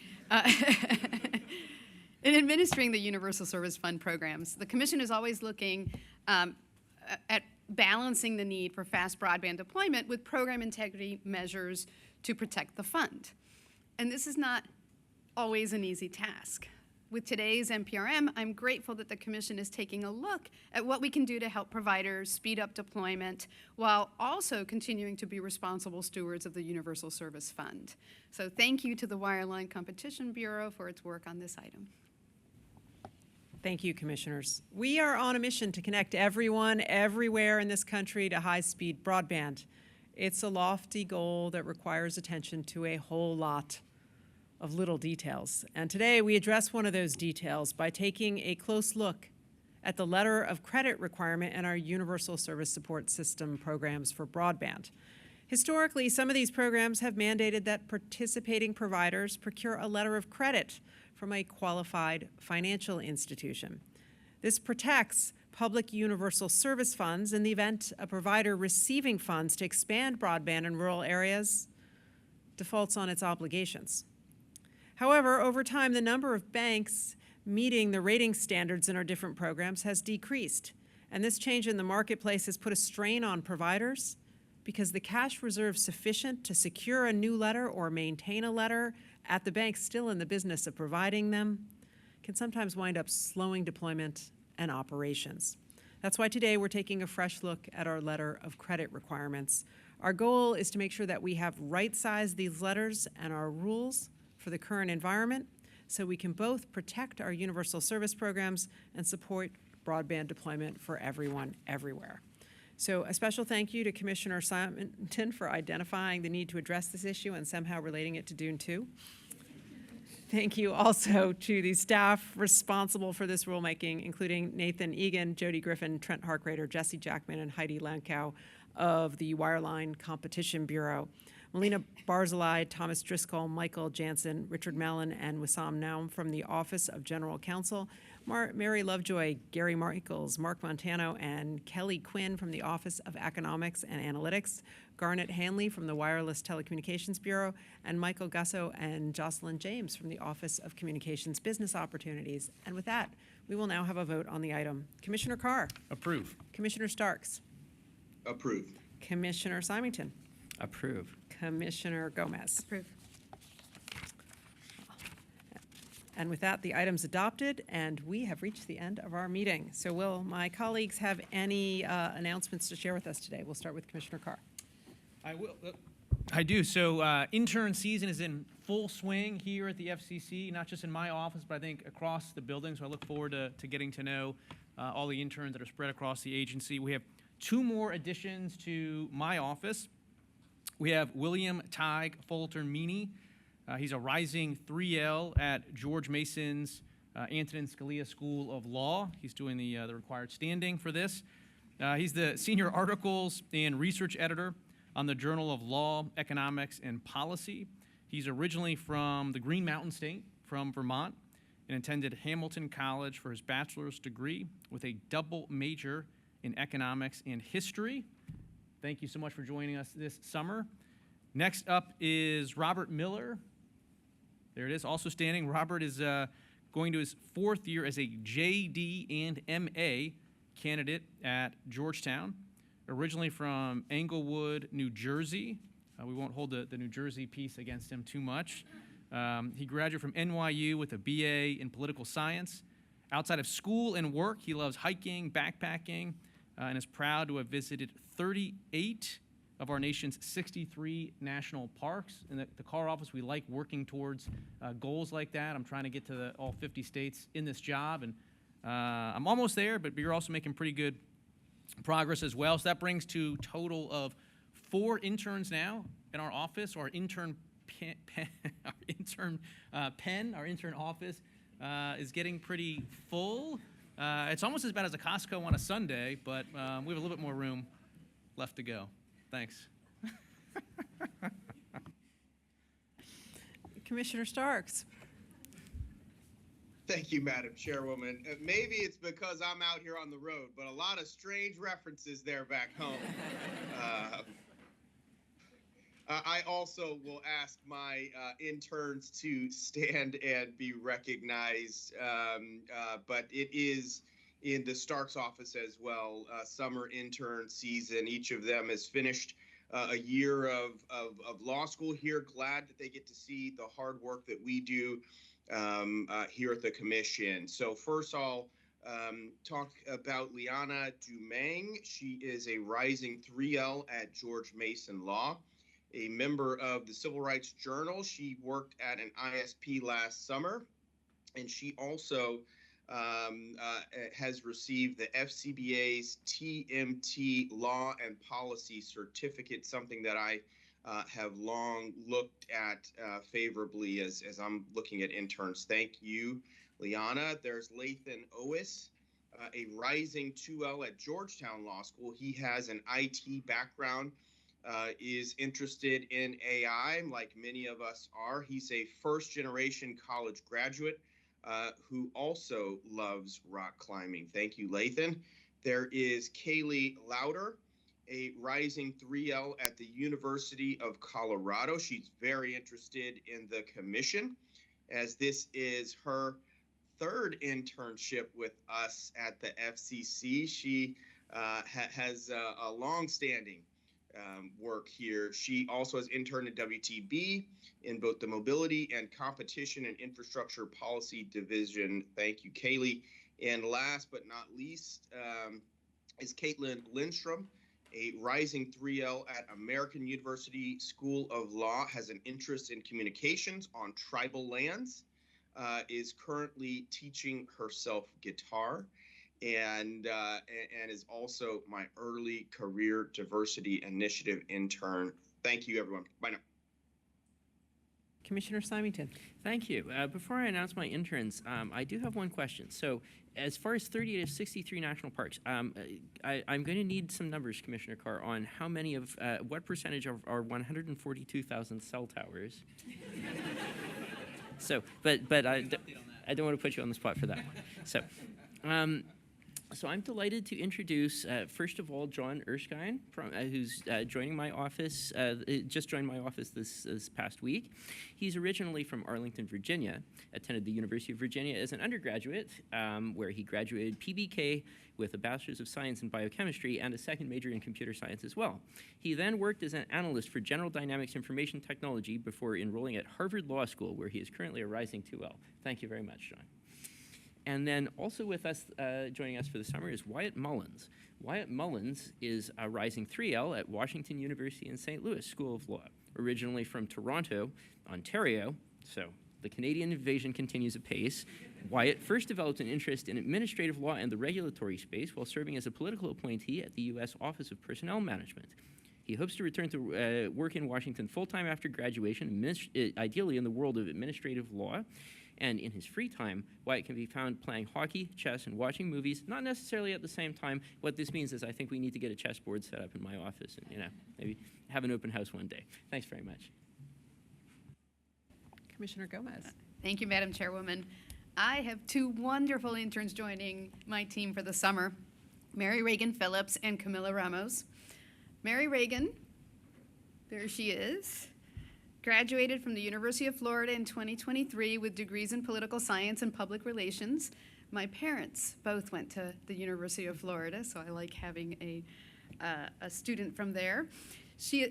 In administering the Universal Service Fund programs, the Commission is always looking at balancing the need for fast broadband deployment with program integrity measures to protect the fund. And this is not always an easy task. With today's NPRM, I'm grateful that the Commission is taking a look at what we can do to help providers speed up deployment while also continuing to be responsible stewards of the Universal Service Fund. So thank you to the Wireline Competition Bureau for its work on this item. Thank you, Commissioners. We are on a mission to connect everyone, everywhere in this country to high-speed broadband. It's a lofty goal that requires attention to a whole lot of little details. And today we address one of those details by taking a close look at the letter of credit requirement in our Universal Service Support System programs for broadband. Historically, some of these programs have mandated that participating providers procure a letter of credit from a qualified financial institution. This protects public universal service funds in the event a provider receiving funds to expand broadband in rural areas defaults on its obligations. However, over time, the number of banks meeting the rating standards in our different programs has decreased, and this change in the marketplace has put a strain on providers because the cash reserve sufficient to secure a new letter or maintain a letter at the bank still in the business of providing them can sometimes wind up slowing deployment and operations. That's why today we're taking a fresh look at our letter of credit requirements. Our goal is to make sure that we have right-sized these letters and our rules for the current environment so we can both protect our universal service programs and support broadband deployment for everyone, everywhere. So a special thank you to Commissioner Simonton for identifying the need to address this issue and somehow relating it to Dune 2. Thank you also to the staff responsible for this rulemaking, including Nathan Egan, Jody Griffin, Trent Harkrader, Jesse Jackman, and Heidi Lankow of the Wireline Competition Bureau. Melina Barzilai, Thomas Driscoll, Michael Jansen, Richard Mellon, and Wissam Naum from the Office of General Counsel, Mary Lovejoy, Gary Michaels, Mark Montano, and Kelly Quinn from the Office of Economics and Analytics, Garnet Hanley from the Wireless Telecommunications Bureau, and Michael Gusso and Jocelyn James from the Office of Communications Business Opportunities. And with that, we will now have a vote on the item. Commissioner Carr? Approve. Commissioner Starks? Approve. Commissioner Symington? Approve. Commissioner Gomez? Approve. And with that, the item's adopted, and we have reached the end of our meeting. So will my colleagues have any announcements to share with us today? We'll start with Commissioner Carr. I will. I do. So intern season is in full swing here at the FCC, not just in my office, but I think across the building. So I look forward to getting to know all the interns that are spread across the agency. We have 2 more additions to my office. We have William Tig Fulton-Meany. He's a rising 3L at George Mason's Antonin Scalia School of Law. He's doing the required standing for this. He's the senior articles and research editor on the Journal of Law, Economics, and Policy. He's originally from the Green Mountain State, from Vermont, and attended Hamilton College for his bachelor's degree with a double major in economics and history. Thank you so much for joining us this summer. Next up is Robert Miller. There it is, also standing. Robert is going to his 4th year as a JD and MA candidate at Georgetown, originally from Englewood, New Jersey. We won't hold the New Jersey piece against him too much. He graduated from NYU with a BA in political science. Outside of school and work, he loves hiking, backpacking, and is proud to have visited 38 of our nation's 63 national parks. In the Carr office, we like working towards goals like that. I'm trying to get to all 50 states in this job, and I'm almost there, but you're also making pretty good progress as well. So that brings to total of 4 interns now in our office. Our intern office is getting pretty full. It's almost as bad as a Costco on a Sunday, but we have a little bit more room left to go. Thanks. Commissioner Starks. Thank you, Madam Chairwoman. Maybe it's because I'm out here on the road, but a lot of strange references there back home. I also will ask my interns to stand and be recognized, but it is in the Starks office as well, summer intern season. Each of them has finished a year of law school here. Glad that they get to see the hard work that we do here at the commission. So first I'll talk about Liana Dumang. She is a rising 3L at George Mason Law, a member of the Civil Rights Journal. She worked at an ISP last summer, and she also has received the FCBA's TMT Law and Policy Certificate, something that I have long looked at favorably as I'm looking at interns. Thank you, Liana. There's Lathan Owis, a rising 2L at Georgetown Law School. He has an IT background, is interested in AI like many of us are. He's a first-generation college graduate who also loves rock climbing. Thank you, Lathan. There is Kaylee Lauder, a rising 3L at the University of Colorado. She's very interested in the commission, as this is her third internship with us at the FCC. She has a long-standing work here. She also has interned at WTB in both the Mobility and Competition and Infrastructure Policy Division. Thank you, Kaylee. And last but not least is Caitlin Lindstrom, a rising 3L at American University School of Law, has an interest in communications on tribal lands, is currently teaching herself guitar, and is also my early career diversity initiative intern. Thank you, everyone. Bye now. Commissioner Symington. Thank you. Before I announce my interns, I do have one question. So, as far as 38 of 63 national parks, I'm going to need some numbers, Commissioner Carr, on how many of, what percentage of our 142,000 cell towers. So, but I don't want to put you on the spot for that one. So I'm delighted to introduce, first of all, John Erskine, who's joining my office, just joined my office this past week. He's originally from Arlington, Virginia, attended the University of Virginia as an undergraduate, where he graduated PBK with a Bachelor's of Science in Biochemistry and a second major in Computer Science as well. He then worked as an analyst for General Dynamics Information Technology before enrolling at Harvard Law School, where he is currently a rising 2L. Thank you very much, John. And then also with us, joining us for the summer is Wyatt Mullins. Wyatt Mullins is a rising 3L at Washington University in St. Louis School of Law. Originally from Toronto, Ontario, so the Canadian invasion continues apace. Wyatt first developed an interest in administrative law and the regulatory space while serving as a political appointee at the U.S. Office of Personnel Management. He hopes to return to work in Washington full-time after graduation, ideally in the world of administrative law. And in his free time, Wyatt can be found playing hockey, chess, and watching movies, not necessarily at the same time. What this means is I think we need to get a chessboard set up in my office and, maybe have an open house one day. Thanks very much. Commissioner Gomez. Thank you, Madam Chairwoman. I have two wonderful interns joining my team for the summer, Mary Reagan Phillips and Camilla Ramos. Mary Reagan, there she is, graduated from the University of Florida in 2023 with degrees in political science and public relations. My parents both went to the University of Florida, so I like having a student from there. She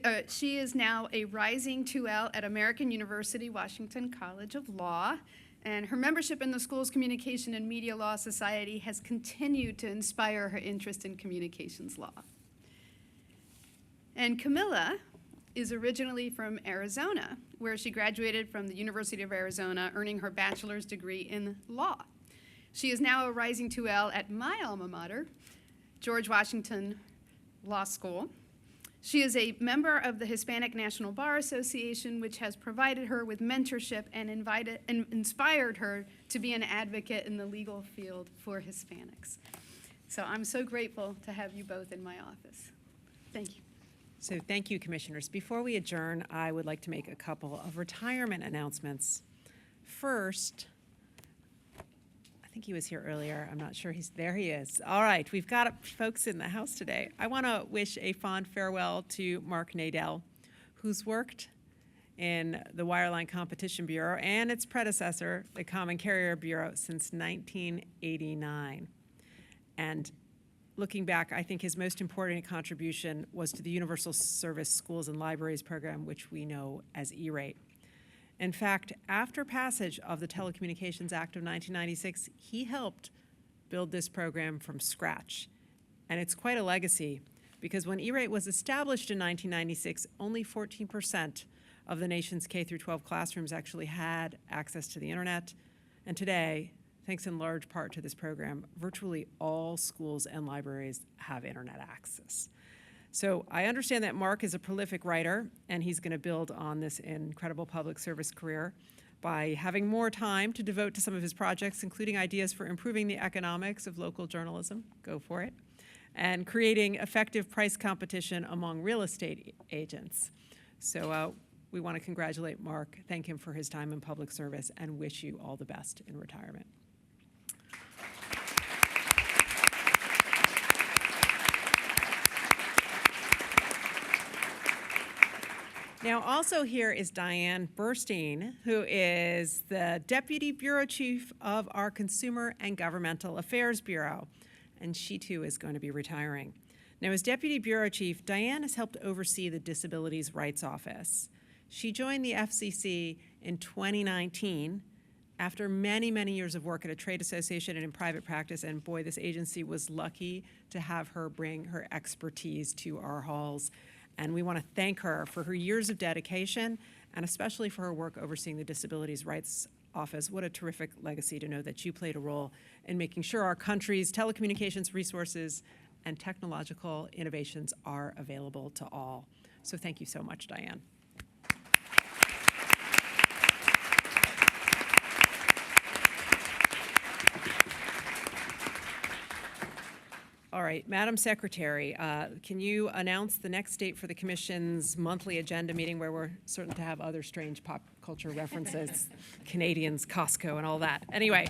is now a rising 2L at American University Washington College of Law, and her membership in the school's Communication and Media Law Society has continued to inspire her interest in communications law. And Camilla is originally from Arizona, where she graduated from the University of Arizona, earning her bachelor's degree in law. She is now a rising 2L at my alma mater, George Washington Law School. She is a member of the Hispanic National Bar Association, which has provided her with mentorship and inspired her to be an advocate in the legal field for Hispanics. So I'm so grateful to have you both in my office. Thank you. So thank you, commissioners. Before we adjourn, I would like to make a couple of retirement announcements. First, I think he was here earlier. I'm not sure there he is. All right, we've got folks in the house today. I want to wish a fond farewell to Mark Nadell, who's worked in the Wireline Competition Bureau and its predecessor, the Common Carrier Bureau, since 1989. And looking back, I think his most important contribution was to the Universal Service Schools and Libraries program, which we know as E-rate. In fact, after passage of the Telecommunications Act of 1996, he helped build this program from scratch. And it's quite a legacy, because when E-rate was established in 1996, only 14% of the nation's K-12 classrooms actually had access to the internet. And today, thanks in large part to this program, virtually all schools and libraries have internet access. So I understand that Mark is a prolific writer, and he's going to build on this incredible public service career by having more time to devote to some of his projects, including ideas for improving the economics of local journalism, go for it, and creating effective price competition among real estate agents. So we want to congratulate Mark, thank him for his time in public service, and wish you all the best in retirement. Now, also here is Diane Burstein, who is the Deputy Bureau Chief of our Consumer and Governmental Affairs Bureau, and she too is going to be retiring. Now, as Deputy Bureau Chief, Diane has helped oversee the Disabilities Rights Office. She joined the FCC in 2019 after many, many years of work at a trade association and in private practice, and boy, this agency was lucky to have her bring her expertise to our halls. And we want to thank her for her years of dedication and especially for her work overseeing the Disabilities Rights Office. What a terrific legacy to know that you played a role in making sure our country's telecommunications resources and technological innovations are available to all. So thank you so much, Diane. All right, Madam Secretary, can you announce the next date for the Commission's monthly agenda meeting, where we're certain to have other strange pop culture references, Canadians, Costco, and all that? Anyway.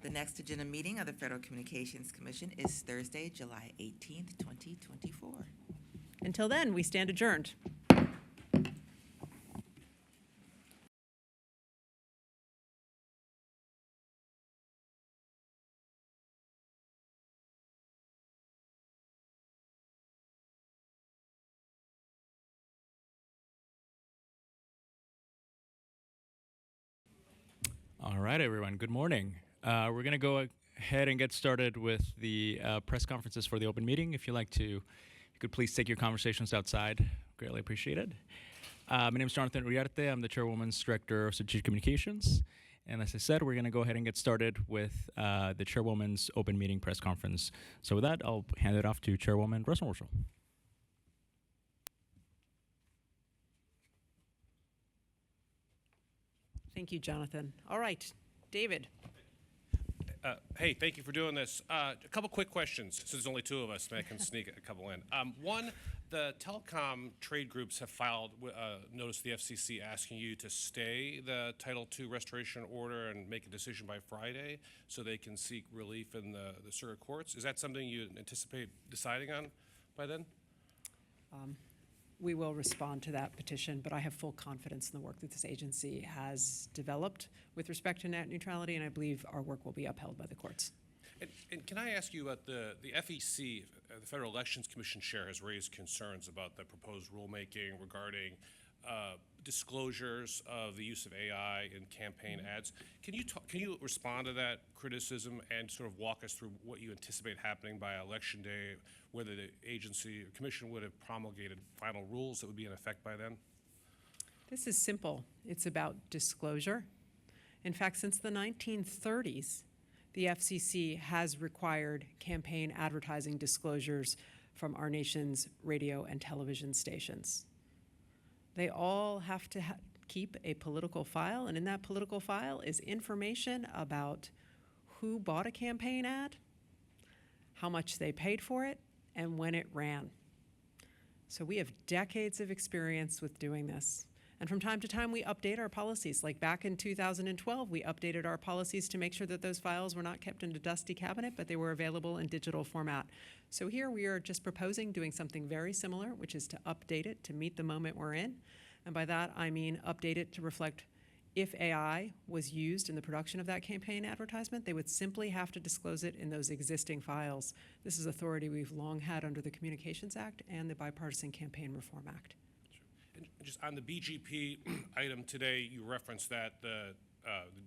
The next agenda meeting of the Federal Communications Commission is Thursday, July 18th, 2024. Until then, we stand adjourned. All right, everyone. Good morning. We're going to go ahead and get started with the press conferences for the open meeting. If you'd like to, you could please take your conversations outside. Greatly appreciated. My name is Jonathan Uriarte. I'm the Chairwoman's Director of Strategic Communications. And as I said, we're going to go ahead and get started with the Chairwoman's open meeting press conference. So with that, I'll hand it off to Chairwoman Rosenworcel. Thank you, Jonathan. All right, David. Hey, thank you for doing this. A couple quick questions, since there's only two of us, and I can sneak a couple in. One, the telecom trade groups have filed notice to the FCC asking you to stay the Title II restoration order and make a decision by Friday so they can seek relief in the circuit courts. Is that something you anticipate deciding on by then? We will respond to that petition, but I have full confidence in the work that this agency has developed with respect to net neutrality, and I believe our work will be upheld by the courts. And can I ask you about the FEC, the Federal Elections Commission chair, has raised concerns about the proposed rulemaking regarding disclosures of the use of AI in campaign ads. Can you respond to that criticism and sort of walk us through what you anticipate happening by Election Day, whether the agency or commission would have promulgated final rules that would be in effect by then? This is simple. It's about disclosure. In fact, since the 1930s, the FCC has required campaign advertising disclosures from our nation's radio and television stations. They all have to keep a political file, and in that political file is information about who bought a campaign ad, how much they paid for it, and when it ran. So we have decades of experience with doing this. And from time to time, we update our policies. Like back in 2012, we updated our policies to make sure that those files were not kept in a dusty cabinet, but they were available in digital format. So here we are just proposing doing something very similar, which is to update it to meet the moment we're in. And by that, I mean update it to reflect if AI was used in the production of that campaign advertisement, they would simply have to disclose it in those existing files. This is authority we've long had under the Communications Act and the Bipartisan Campaign Reform Act. And just on the BGP item today, you referenced that the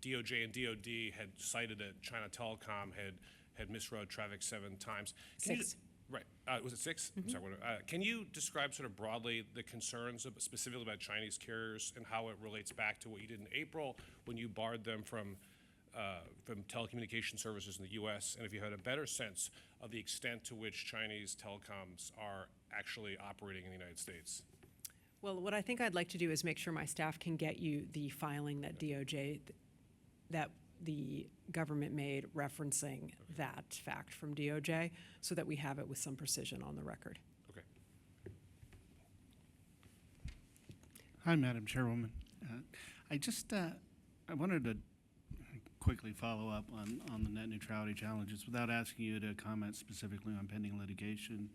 DOJ and DOD had cited that China Telecom had misroute traffic 7 times. Six. Right. Was it 6? I'm sorry. Can you describe sort of broadly the concerns specifically about Chinese carriers and how it relates back to what you did in April when you barred them from from telecommunication services in the U.S., and if you had a better sense of the extent to which Chinese telecoms are actually operating in the United States. Well, what I think I'd like to do is make sure my staff can get you the filing that DOJ, that the government made referencing that fact from DOJ, so that we have it with some precision on the record. Okay. Hi, Madam Chairwoman. I wanted to quickly follow up on the net neutrality challenges without asking you to comment specifically on pending litigation.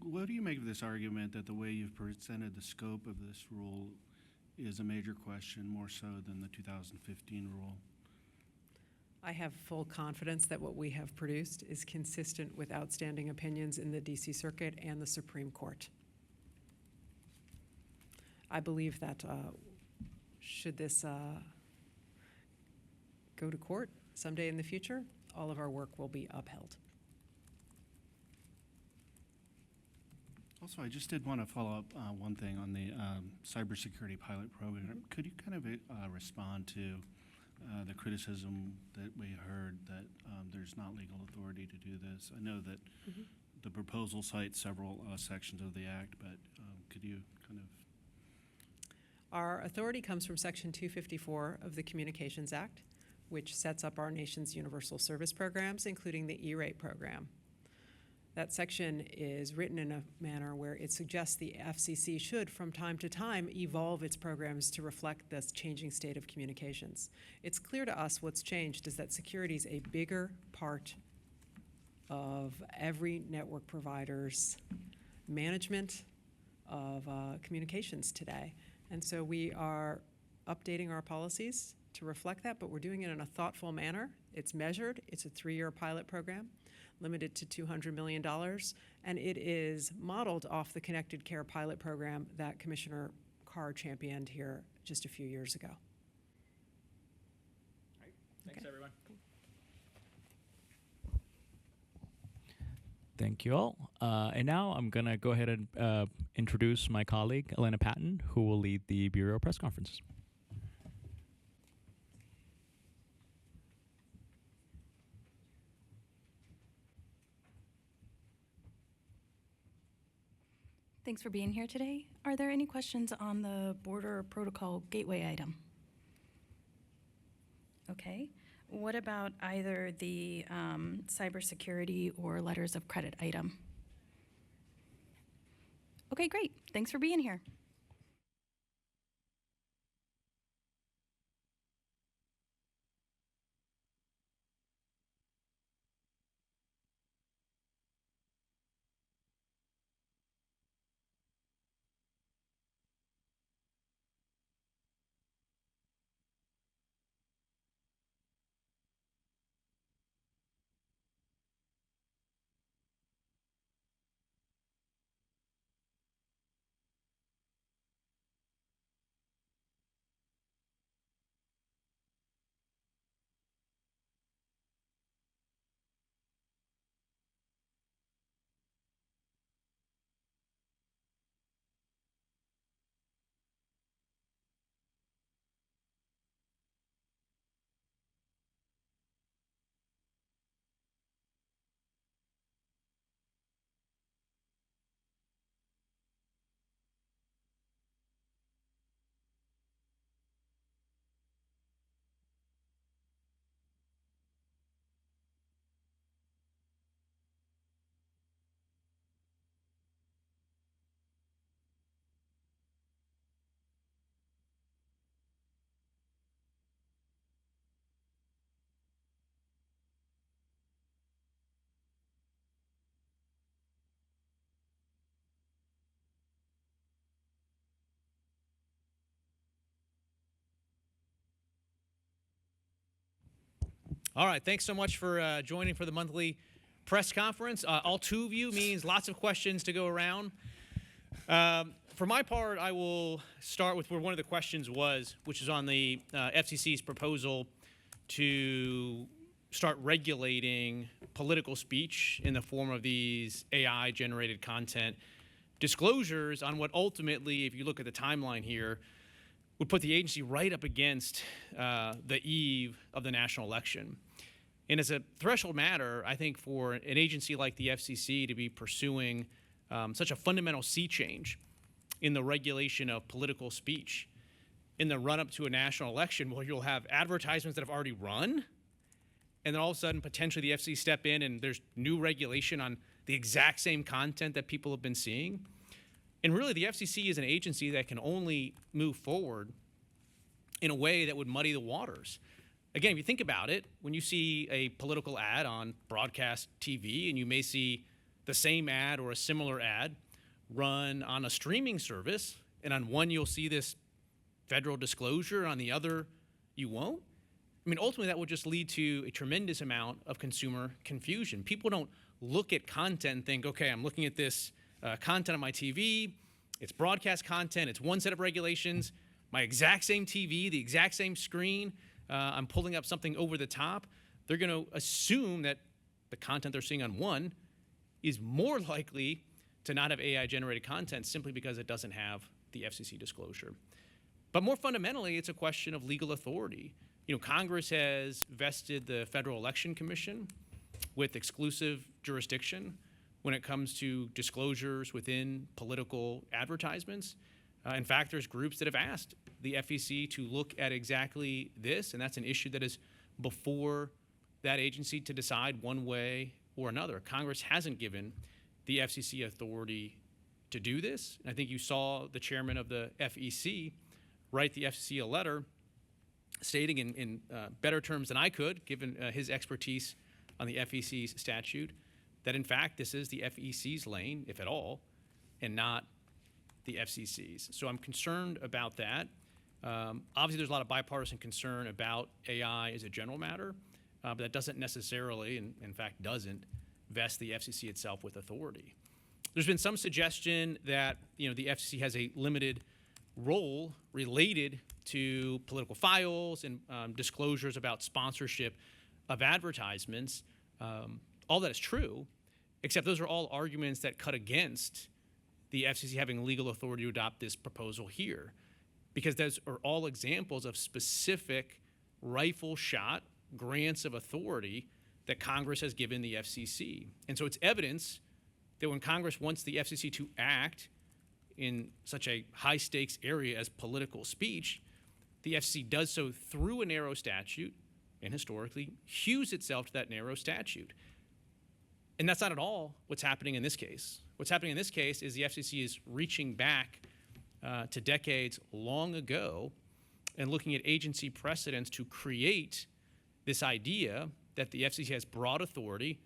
What do you make of this argument that the way you've presented the scope of this rule is a major question, more so than the 2015 rule? I have full confidence that what we have produced is consistent with outstanding opinions in the DC Circuit and the Supreme Court. I believe that should this go to court someday in the future, all of our work will be upheld. Also, I just did want to follow up one thing on the cybersecurity pilot program. Could you kind of respond to the criticism that we heard that there's not legal authority to do this? I know that the proposal cites several sections of the act, but could you kind of... Our authority comes from Section 254 of the Communications Act, which sets up our nation's universal service programs, including the E-rate program. That section is written in a manner where it suggests the FCC should, from time to time, evolve its programs to reflect this changing state of communications. It's clear to us what's changed is that security is a bigger part of every network provider's management of communications today. And so we are updating our policies to reflect that, but we're doing it in a thoughtful manner. It's measured. It's a 3-year pilot program, limited to $200 million, and it is modeled off the Connected Care pilot program that Commissioner Carr championed here just a few years ago. All right. Thanks, everyone. Thank you all. And now I'm going to go ahead and introduce my colleague, Elena Patton, who will lead the Bureau press conferences. Thanks for being here today. Are there any questions on the border protocol gateway item? Okay. What about either the cybersecurity or letters of credit item? Okay, great. Thanks for being here. All right, thanks so much for joining for the monthly press conference. All 2 of you means lots of questions to go around. For my part, I will start with where one of the questions was, which is on the FCC's proposal to start regulating political speech in the form of these AI-generated content disclosures on what ultimately, if you look at the timeline here, would put the agency right up against the eve of the national election. And as a threshold matter, I think for an agency like the FCC to be pursuing such a fundamental sea change in the regulation of political speech in the run-up to a national election, where you'll have advertisements that have already run, and then all of a sudden, potentially the FCC step in and there's new regulation on the exact same content that people have been seeing. And really, the FCC is an agency that can only move forward in a way that would muddy the waters. Again, if you think about it, when you see a political ad on broadcast TV, and you may see the same ad or a similar ad run on a streaming service, and on one you'll see this federal disclosure, on the other you won't. I mean, ultimately that will just lead to a tremendous amount of consumer confusion. People don't look at content and think, okay, I'm looking at this content on my TV, it's broadcast content, it's one set of regulations, my exact same TV, the exact same screen, I'm pulling up something over the top. They're going to assume that the content they're seeing on one is more likely to not have AI-generated content simply because it doesn't have the FCC disclosure. But more fundamentally, it's a question of legal authority. You know, Congress has vested the Federal Election Commission with exclusive jurisdiction when it comes to disclosures within political advertisements. In fact, there's groups that have asked the FEC to look at exactly this, and that's an issue that is before that agency to decide one way or another. Congress hasn't given the FCC authority to do this. And I think you saw the chairman of the FEC write the FCC a letter stating in better terms than I could, given his expertise on the FEC's statute, that in fact this is the FEC's lane, if at all, and not the FCC's. So I'm concerned about that. Obviously, there's a lot of bipartisan concern about AI as a general matter, but that doesn't necessarily, and in fact doesn't, vest the FCC itself with authority. There's been some suggestion that the FCC has a limited role related to political files and disclosures about sponsorship of advertisements. All that is true, except those are all arguments that cut against the FCC having legal authority to adopt this proposal here, because those are all examples of specific rifle shot grants of authority that Congress has given the FCC. And so it's evidence that when Congress wants the FCC to act in such a high-stakes area as political speech, the FCC does so through a narrow statute and historically hews itself to that narrow statute. And that's not at all what's happening in this case. What's happening in this case is the FCC is reaching back to decades long ago and looking at agency precedents to create this idea that the FCC has broad authority,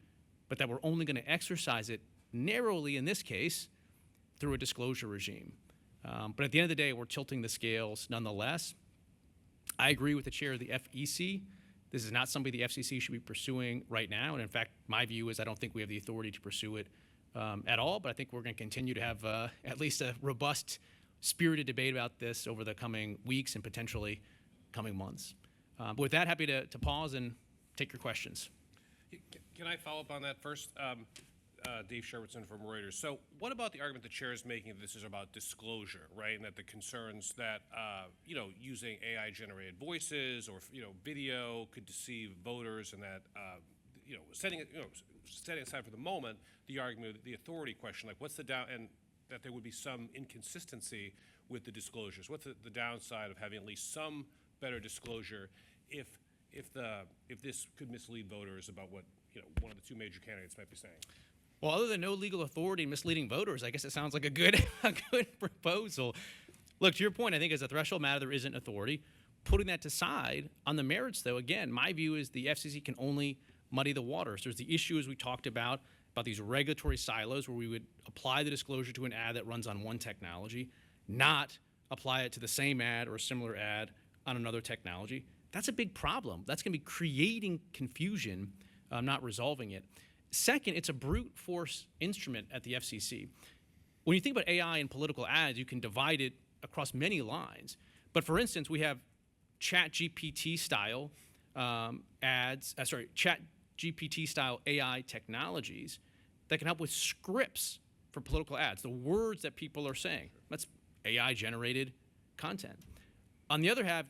but that we're only going to exercise it narrowly in this case through a disclosure regime. But at the end of the day, we're tilting the scales nonetheless. I agree with the chair of the FEC. This is not something the FCC should be pursuing right now. And in fact, my view is I don't think we have the authority to pursue it at all, but I think we're going to continue to have at least a robust, spirited debate about this over the coming weeks and potentially coming months. But with that, happy to pause and take your questions. Can I follow up on that first? Dave Sherwoodson from Reuters. So what about the argument the chair is making that this is about disclosure, right? And that the concerns that, using AI-generated voices or, video could deceive voters, and that, setting aside for the moment the argument, the authority question, like what's the and that there would be some inconsistency with the disclosures. What's the downside of having at least some better disclosure if this could mislead voters about what one of the two major candidates might be saying? Well, other than no legal authority and misleading voters, I guess it sounds like a good proposal. Look, to your point, I think as a threshold matter, there isn't authority. Putting that aside, on the merits, though, again, my view is the FCC can only muddy the waters. There's the issue, as we talked about these regulatory silos where we would apply the disclosure to an ad that runs on one technology, not apply it to the same ad or a similar ad on another technology. That's a big problem. That's going to be creating confusion, not resolving it. Second, it's a brute force instrument at the FCC. When you think about AI and political ads, you can divide it across many lines. But for instance, we have ChatGPT style ChatGPT style AI technologies that can help with scripts for political ads, the words that people are saying. That's AI generated content. On the other hand,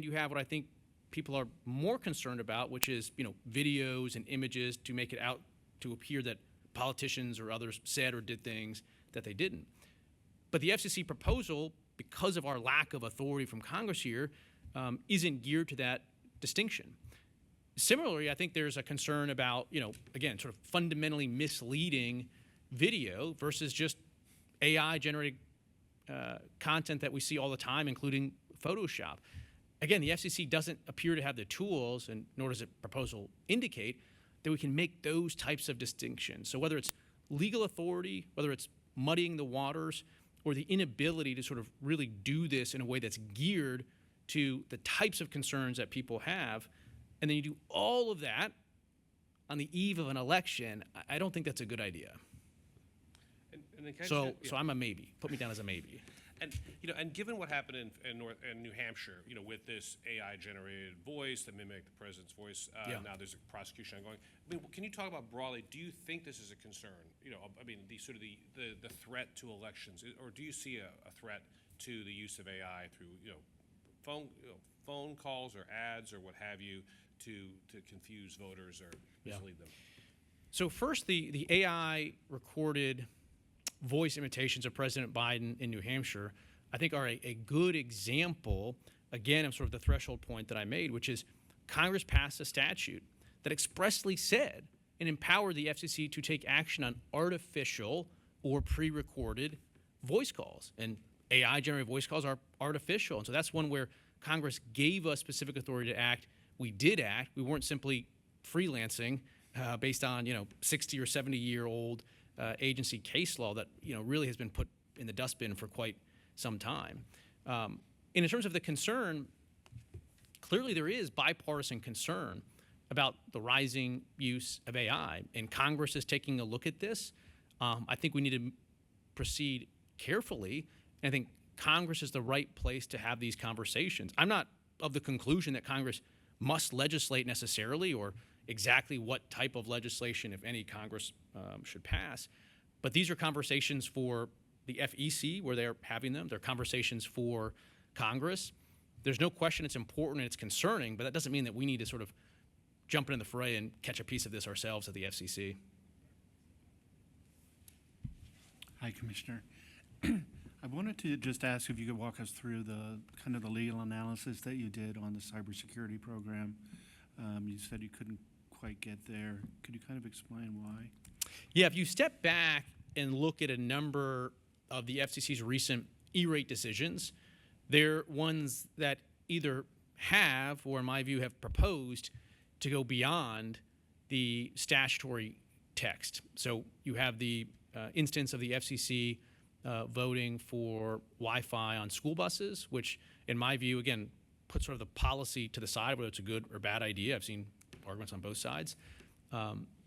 you have what I think people are more concerned about, which is, videos and images to make it out to appear that politicians or others said or did things that they didn't. But the FCC proposal, because of our lack of authority from Congress here, isn't geared to that distinction. Similarly, I think there's a concern about, again, sort of fundamentally misleading video versus just AI-generated content that we see all the time, including Photoshop. Again, the FCC doesn't appear to have the tools, and nor does the proposal indicate, that we can make those types of distinctions. So whether it's legal authority, whether it's muddying the waters, or the inability to sort of really do this in a way that's geared to the types of concerns that people have, and then you do all of that on the eve of an election, I don't think that's a good idea. And then can I So just- yeah. I'm a maybe. Put me down as a maybe. And given what happened in New Hampshire, with this AI-generated voice that mimicked the president's voice, now there's a prosecution ongoing. I mean, can you talk about broadly? Do you think this is a concern? The sort of the threat to elections, or do you see a threat to the use of AI through phone calls or ads or what have you to confuse voters or mislead them? So first, the AI recorded voice imitations of President Biden in New Hampshire, I think are a good example, again, of sort of the threshold point that I made, which is Congress passed a statute that expressly said and empowered the FCC to take action on artificial or pre-recorded voice calls. And AI-generated voice calls are artificial. And so that's one where Congress gave us specific authority to act. We did act. We weren't simply freelancing based on, 60 or 70-year-old agency case law that really has been put in the dustbin for quite some time. And in terms of the concern, clearly there is bipartisan concern about the rising use of AI, and Congress is taking a look at this. I think we need to proceed carefully, and I think Congress is the right place to have these conversations. I'm not of the conclusion that Congress must legislate necessarily, or exactly what type of legislation, if any, Congress should pass. But these are conversations for the FEC, where they're having them. They're conversations for Congress. There's no question it's important and it's concerning, but that doesn't mean that we need to sort of jump into the fray and catch a piece of this ourselves at the FCC. Hi, Commissioner. I wanted to just ask if you could walk us through the kind of the legal analysis that you did on the cybersecurity program. You said you couldn't quite get there. Could you kind of explain why? Yeah, if you step back and look at a number of the FCC's recent E-rate decisions, they're ones that either have, or in my view, have proposed to go beyond the statutory text. So you have the instance of the FCC voting for Wi-Fi on school buses, which, in my view, again, puts sort of the policy to the side, whether it's a good or bad idea. I've seen arguments on both sides.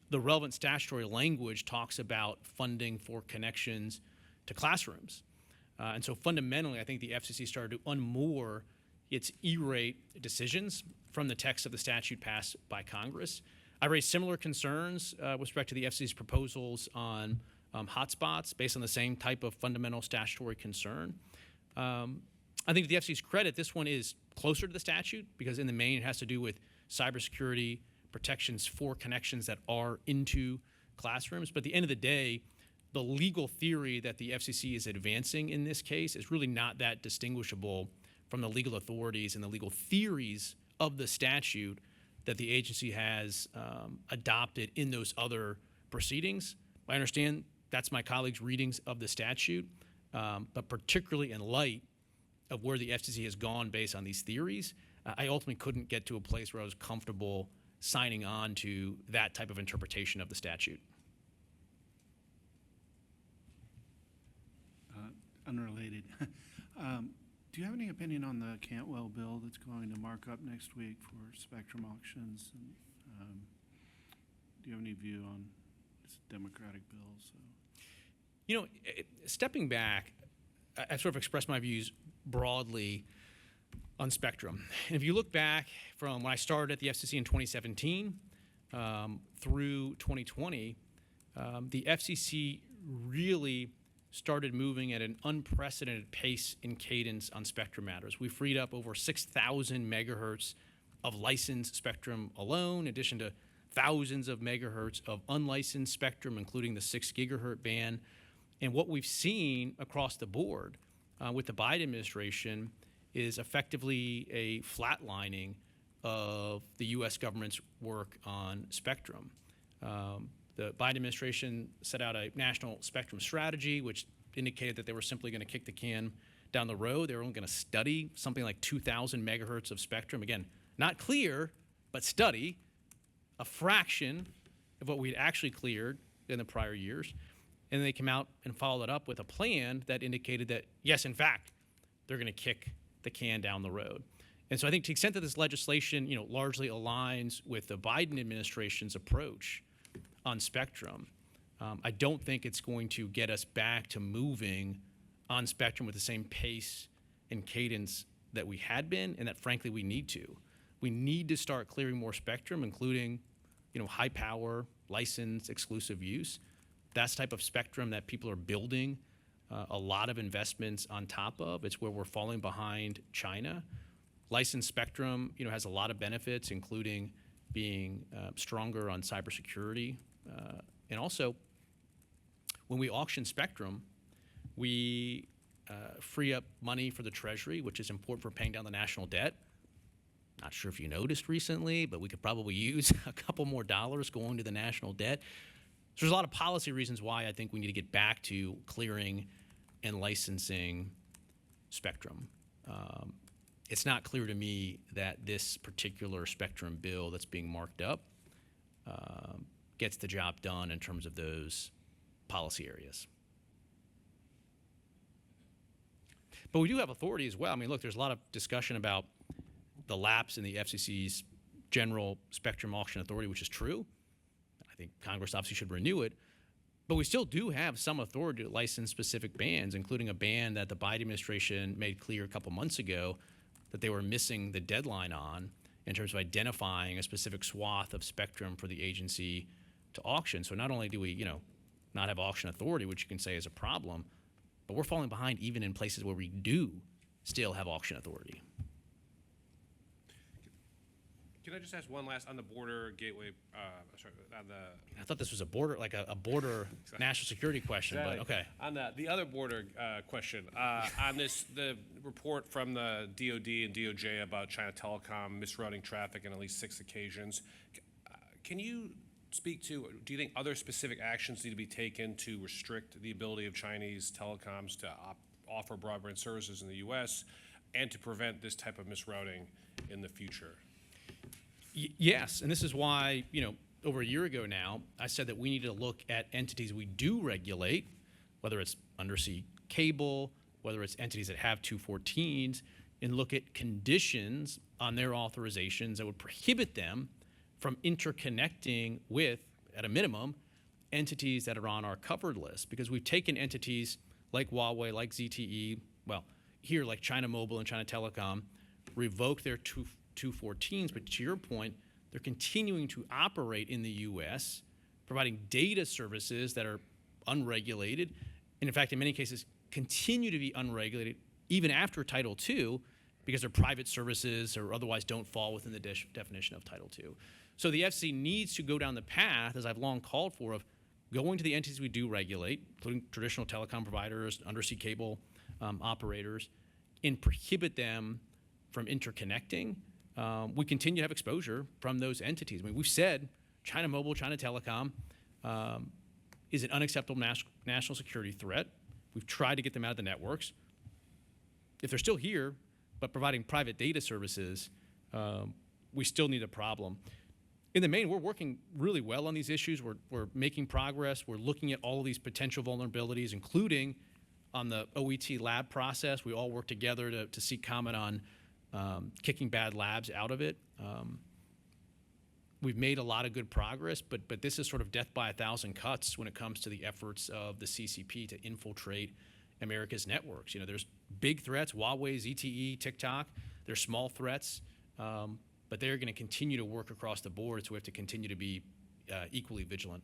The relevant statutory language talks about funding for connections to classrooms. And so fundamentally, I think the FCC started to unmoor its E-rate decisions from the text of the statute passed by Congress. I raised similar concerns with respect to the FCC's proposals on hotspots based on the same type of fundamental statutory concern. I think to the FCC's credit, this one is closer to the statute because in the main it has to do with cybersecurity protections for connections that are into classrooms. But at the end of the day, the legal theory that the FCC is advancing in this case is really not that distinguishable from the legal authorities and the legal theories of the statute that the agency has adopted in those other proceedings. I understand that's my colleagues' readings of the statute, but particularly in light of where the FCC has gone based on these theories, I ultimately couldn't get to a place where I was comfortable signing on to that type of interpretation of the statute. Unrelated. Do you have any opinion on the Cantwell bill that's going to mark up next week for spectrum auctions? And, do you have any view on this Democratic bill? So, you know, stepping back, I've sort of expressed my views broadly on spectrum. And if you look back from when I started at the FCC in 2017 through 2020, the FCC really started moving at an unprecedented pace and cadence on spectrum matters. We freed up over 6,000 megahertz of licensed spectrum alone, in addition to thousands of megahertz of unlicensed spectrum, including the 6 gigahertz band. And what we've seen across the board with the Biden administration is effectively a flatlining of the U.S. government's work on spectrum. The Biden administration set out a national spectrum strategy, which indicated that they were simply going to kick the can down the road. They were only going to study something like 2,000 megahertz of spectrum. Again, not clear, but study a fraction of what we'd actually cleared in the prior years. And then they came out and followed it up with a plan that indicated that, yes, in fact, they're going to kick the can down the road. And so I think to the extent that this legislation, largely aligns with the Biden administration's approach on spectrum, I don't think it's going to get us back to moving on spectrum with the same pace and cadence that we had been, and that frankly we need to. We need to start clearing more spectrum, including, high power, licensed, exclusive use. That's the type of spectrum that people are building a lot of investments on top of. It's where we're falling behind China. Licensed spectrum, has a lot of benefits, including being stronger on cybersecurity. And also, when we auction spectrum, we free up money for the Treasury, which is important for paying down the national debt. Not sure if you noticed recently, but we could probably use a couple more dollars going to the national debt. So there's a lot of policy reasons why I think we need to get back to clearing and licensing spectrum. It's not clear to me that this particular spectrum bill that's being marked up gets the job done in terms of those policy areas. But we do have authority as well. I mean, look, there's a lot of discussion about the lapse in the FCC's general spectrum auction authority, which is true. I think Congress obviously should renew it. But we still do have some authority to license specific bands, including a band that the Biden administration made clear a couple months ago that they were missing the deadline on in terms of identifying a specific swath of spectrum for the agency to auction. So not only do we, not have auction authority, which you can say is a problem, but we're falling behind even in places where we do still have auction authority. Can I just ask one last on the border gateway? On the. I thought this was a border national security question, Exactly. but okay. On the other border question, on the report from the DoD and DOJ about China Telecom misrouting traffic on at least 6 occasions, can you speak to, do you think other specific actions need to be taken to restrict the ability of Chinese telecoms to offer broadband services in the U.S. and to prevent this type of misrouting in the future? Yes, and this is why, over a year ago now, I said that we need to look at entities we do regulate, whether it's undersea cable, whether it's entities that have 214s, and look at conditions on their authorizations that would prohibit them from interconnecting with, at a minimum, entities that are on our covered list. Because we've taken entities like Huawei, like ZTE, well, here like China Mobile and China Telecom, revoked their 214s, but to your point, they're continuing to operate in the U.S., providing data services that are unregulated, and in fact, in many cases, continue to be unregulated even after Title II, because they're private services or otherwise don't fall within the definition of Title II. So the FCC needs to go down the path, as I've long called for, of going to the entities we do regulate, including traditional telecom providers, undersea cable operators, and prohibit them from interconnecting. We continue to have exposure from those entities. I mean, we've said China Mobile, China Telecom is an unacceptable national security threat. We've tried to get them out of the networks. If they're still here, but providing private data services, we still need a problem. In the main, we're working really well on these issues. We're making progress. We're looking at all of these potential vulnerabilities, including on the OET lab process. We all work together to seek comment on kicking bad labs out of it. We've made a lot of good progress, but this is sort of death by 1,000 cuts when it comes to the efforts of the CCP to infiltrate America's networks. There's big threats, Huawei, ZTE, TikTok. There's small threats, but they're going to continue to work across the board, so we have to continue to be equally vigilant.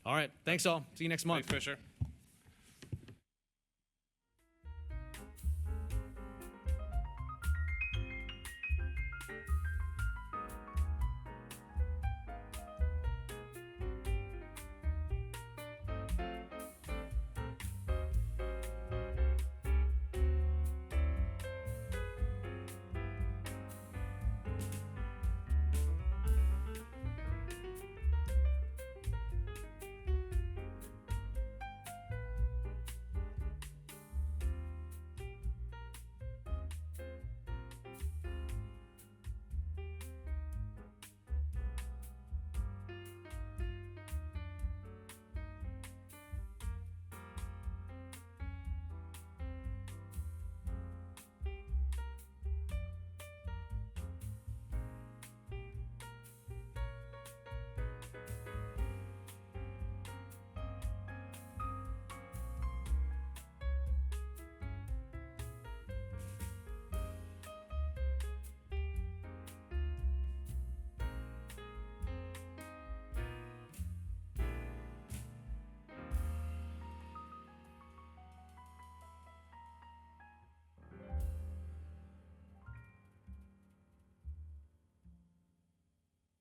All right. Thanks all. See you next month. Thanks, Fisher.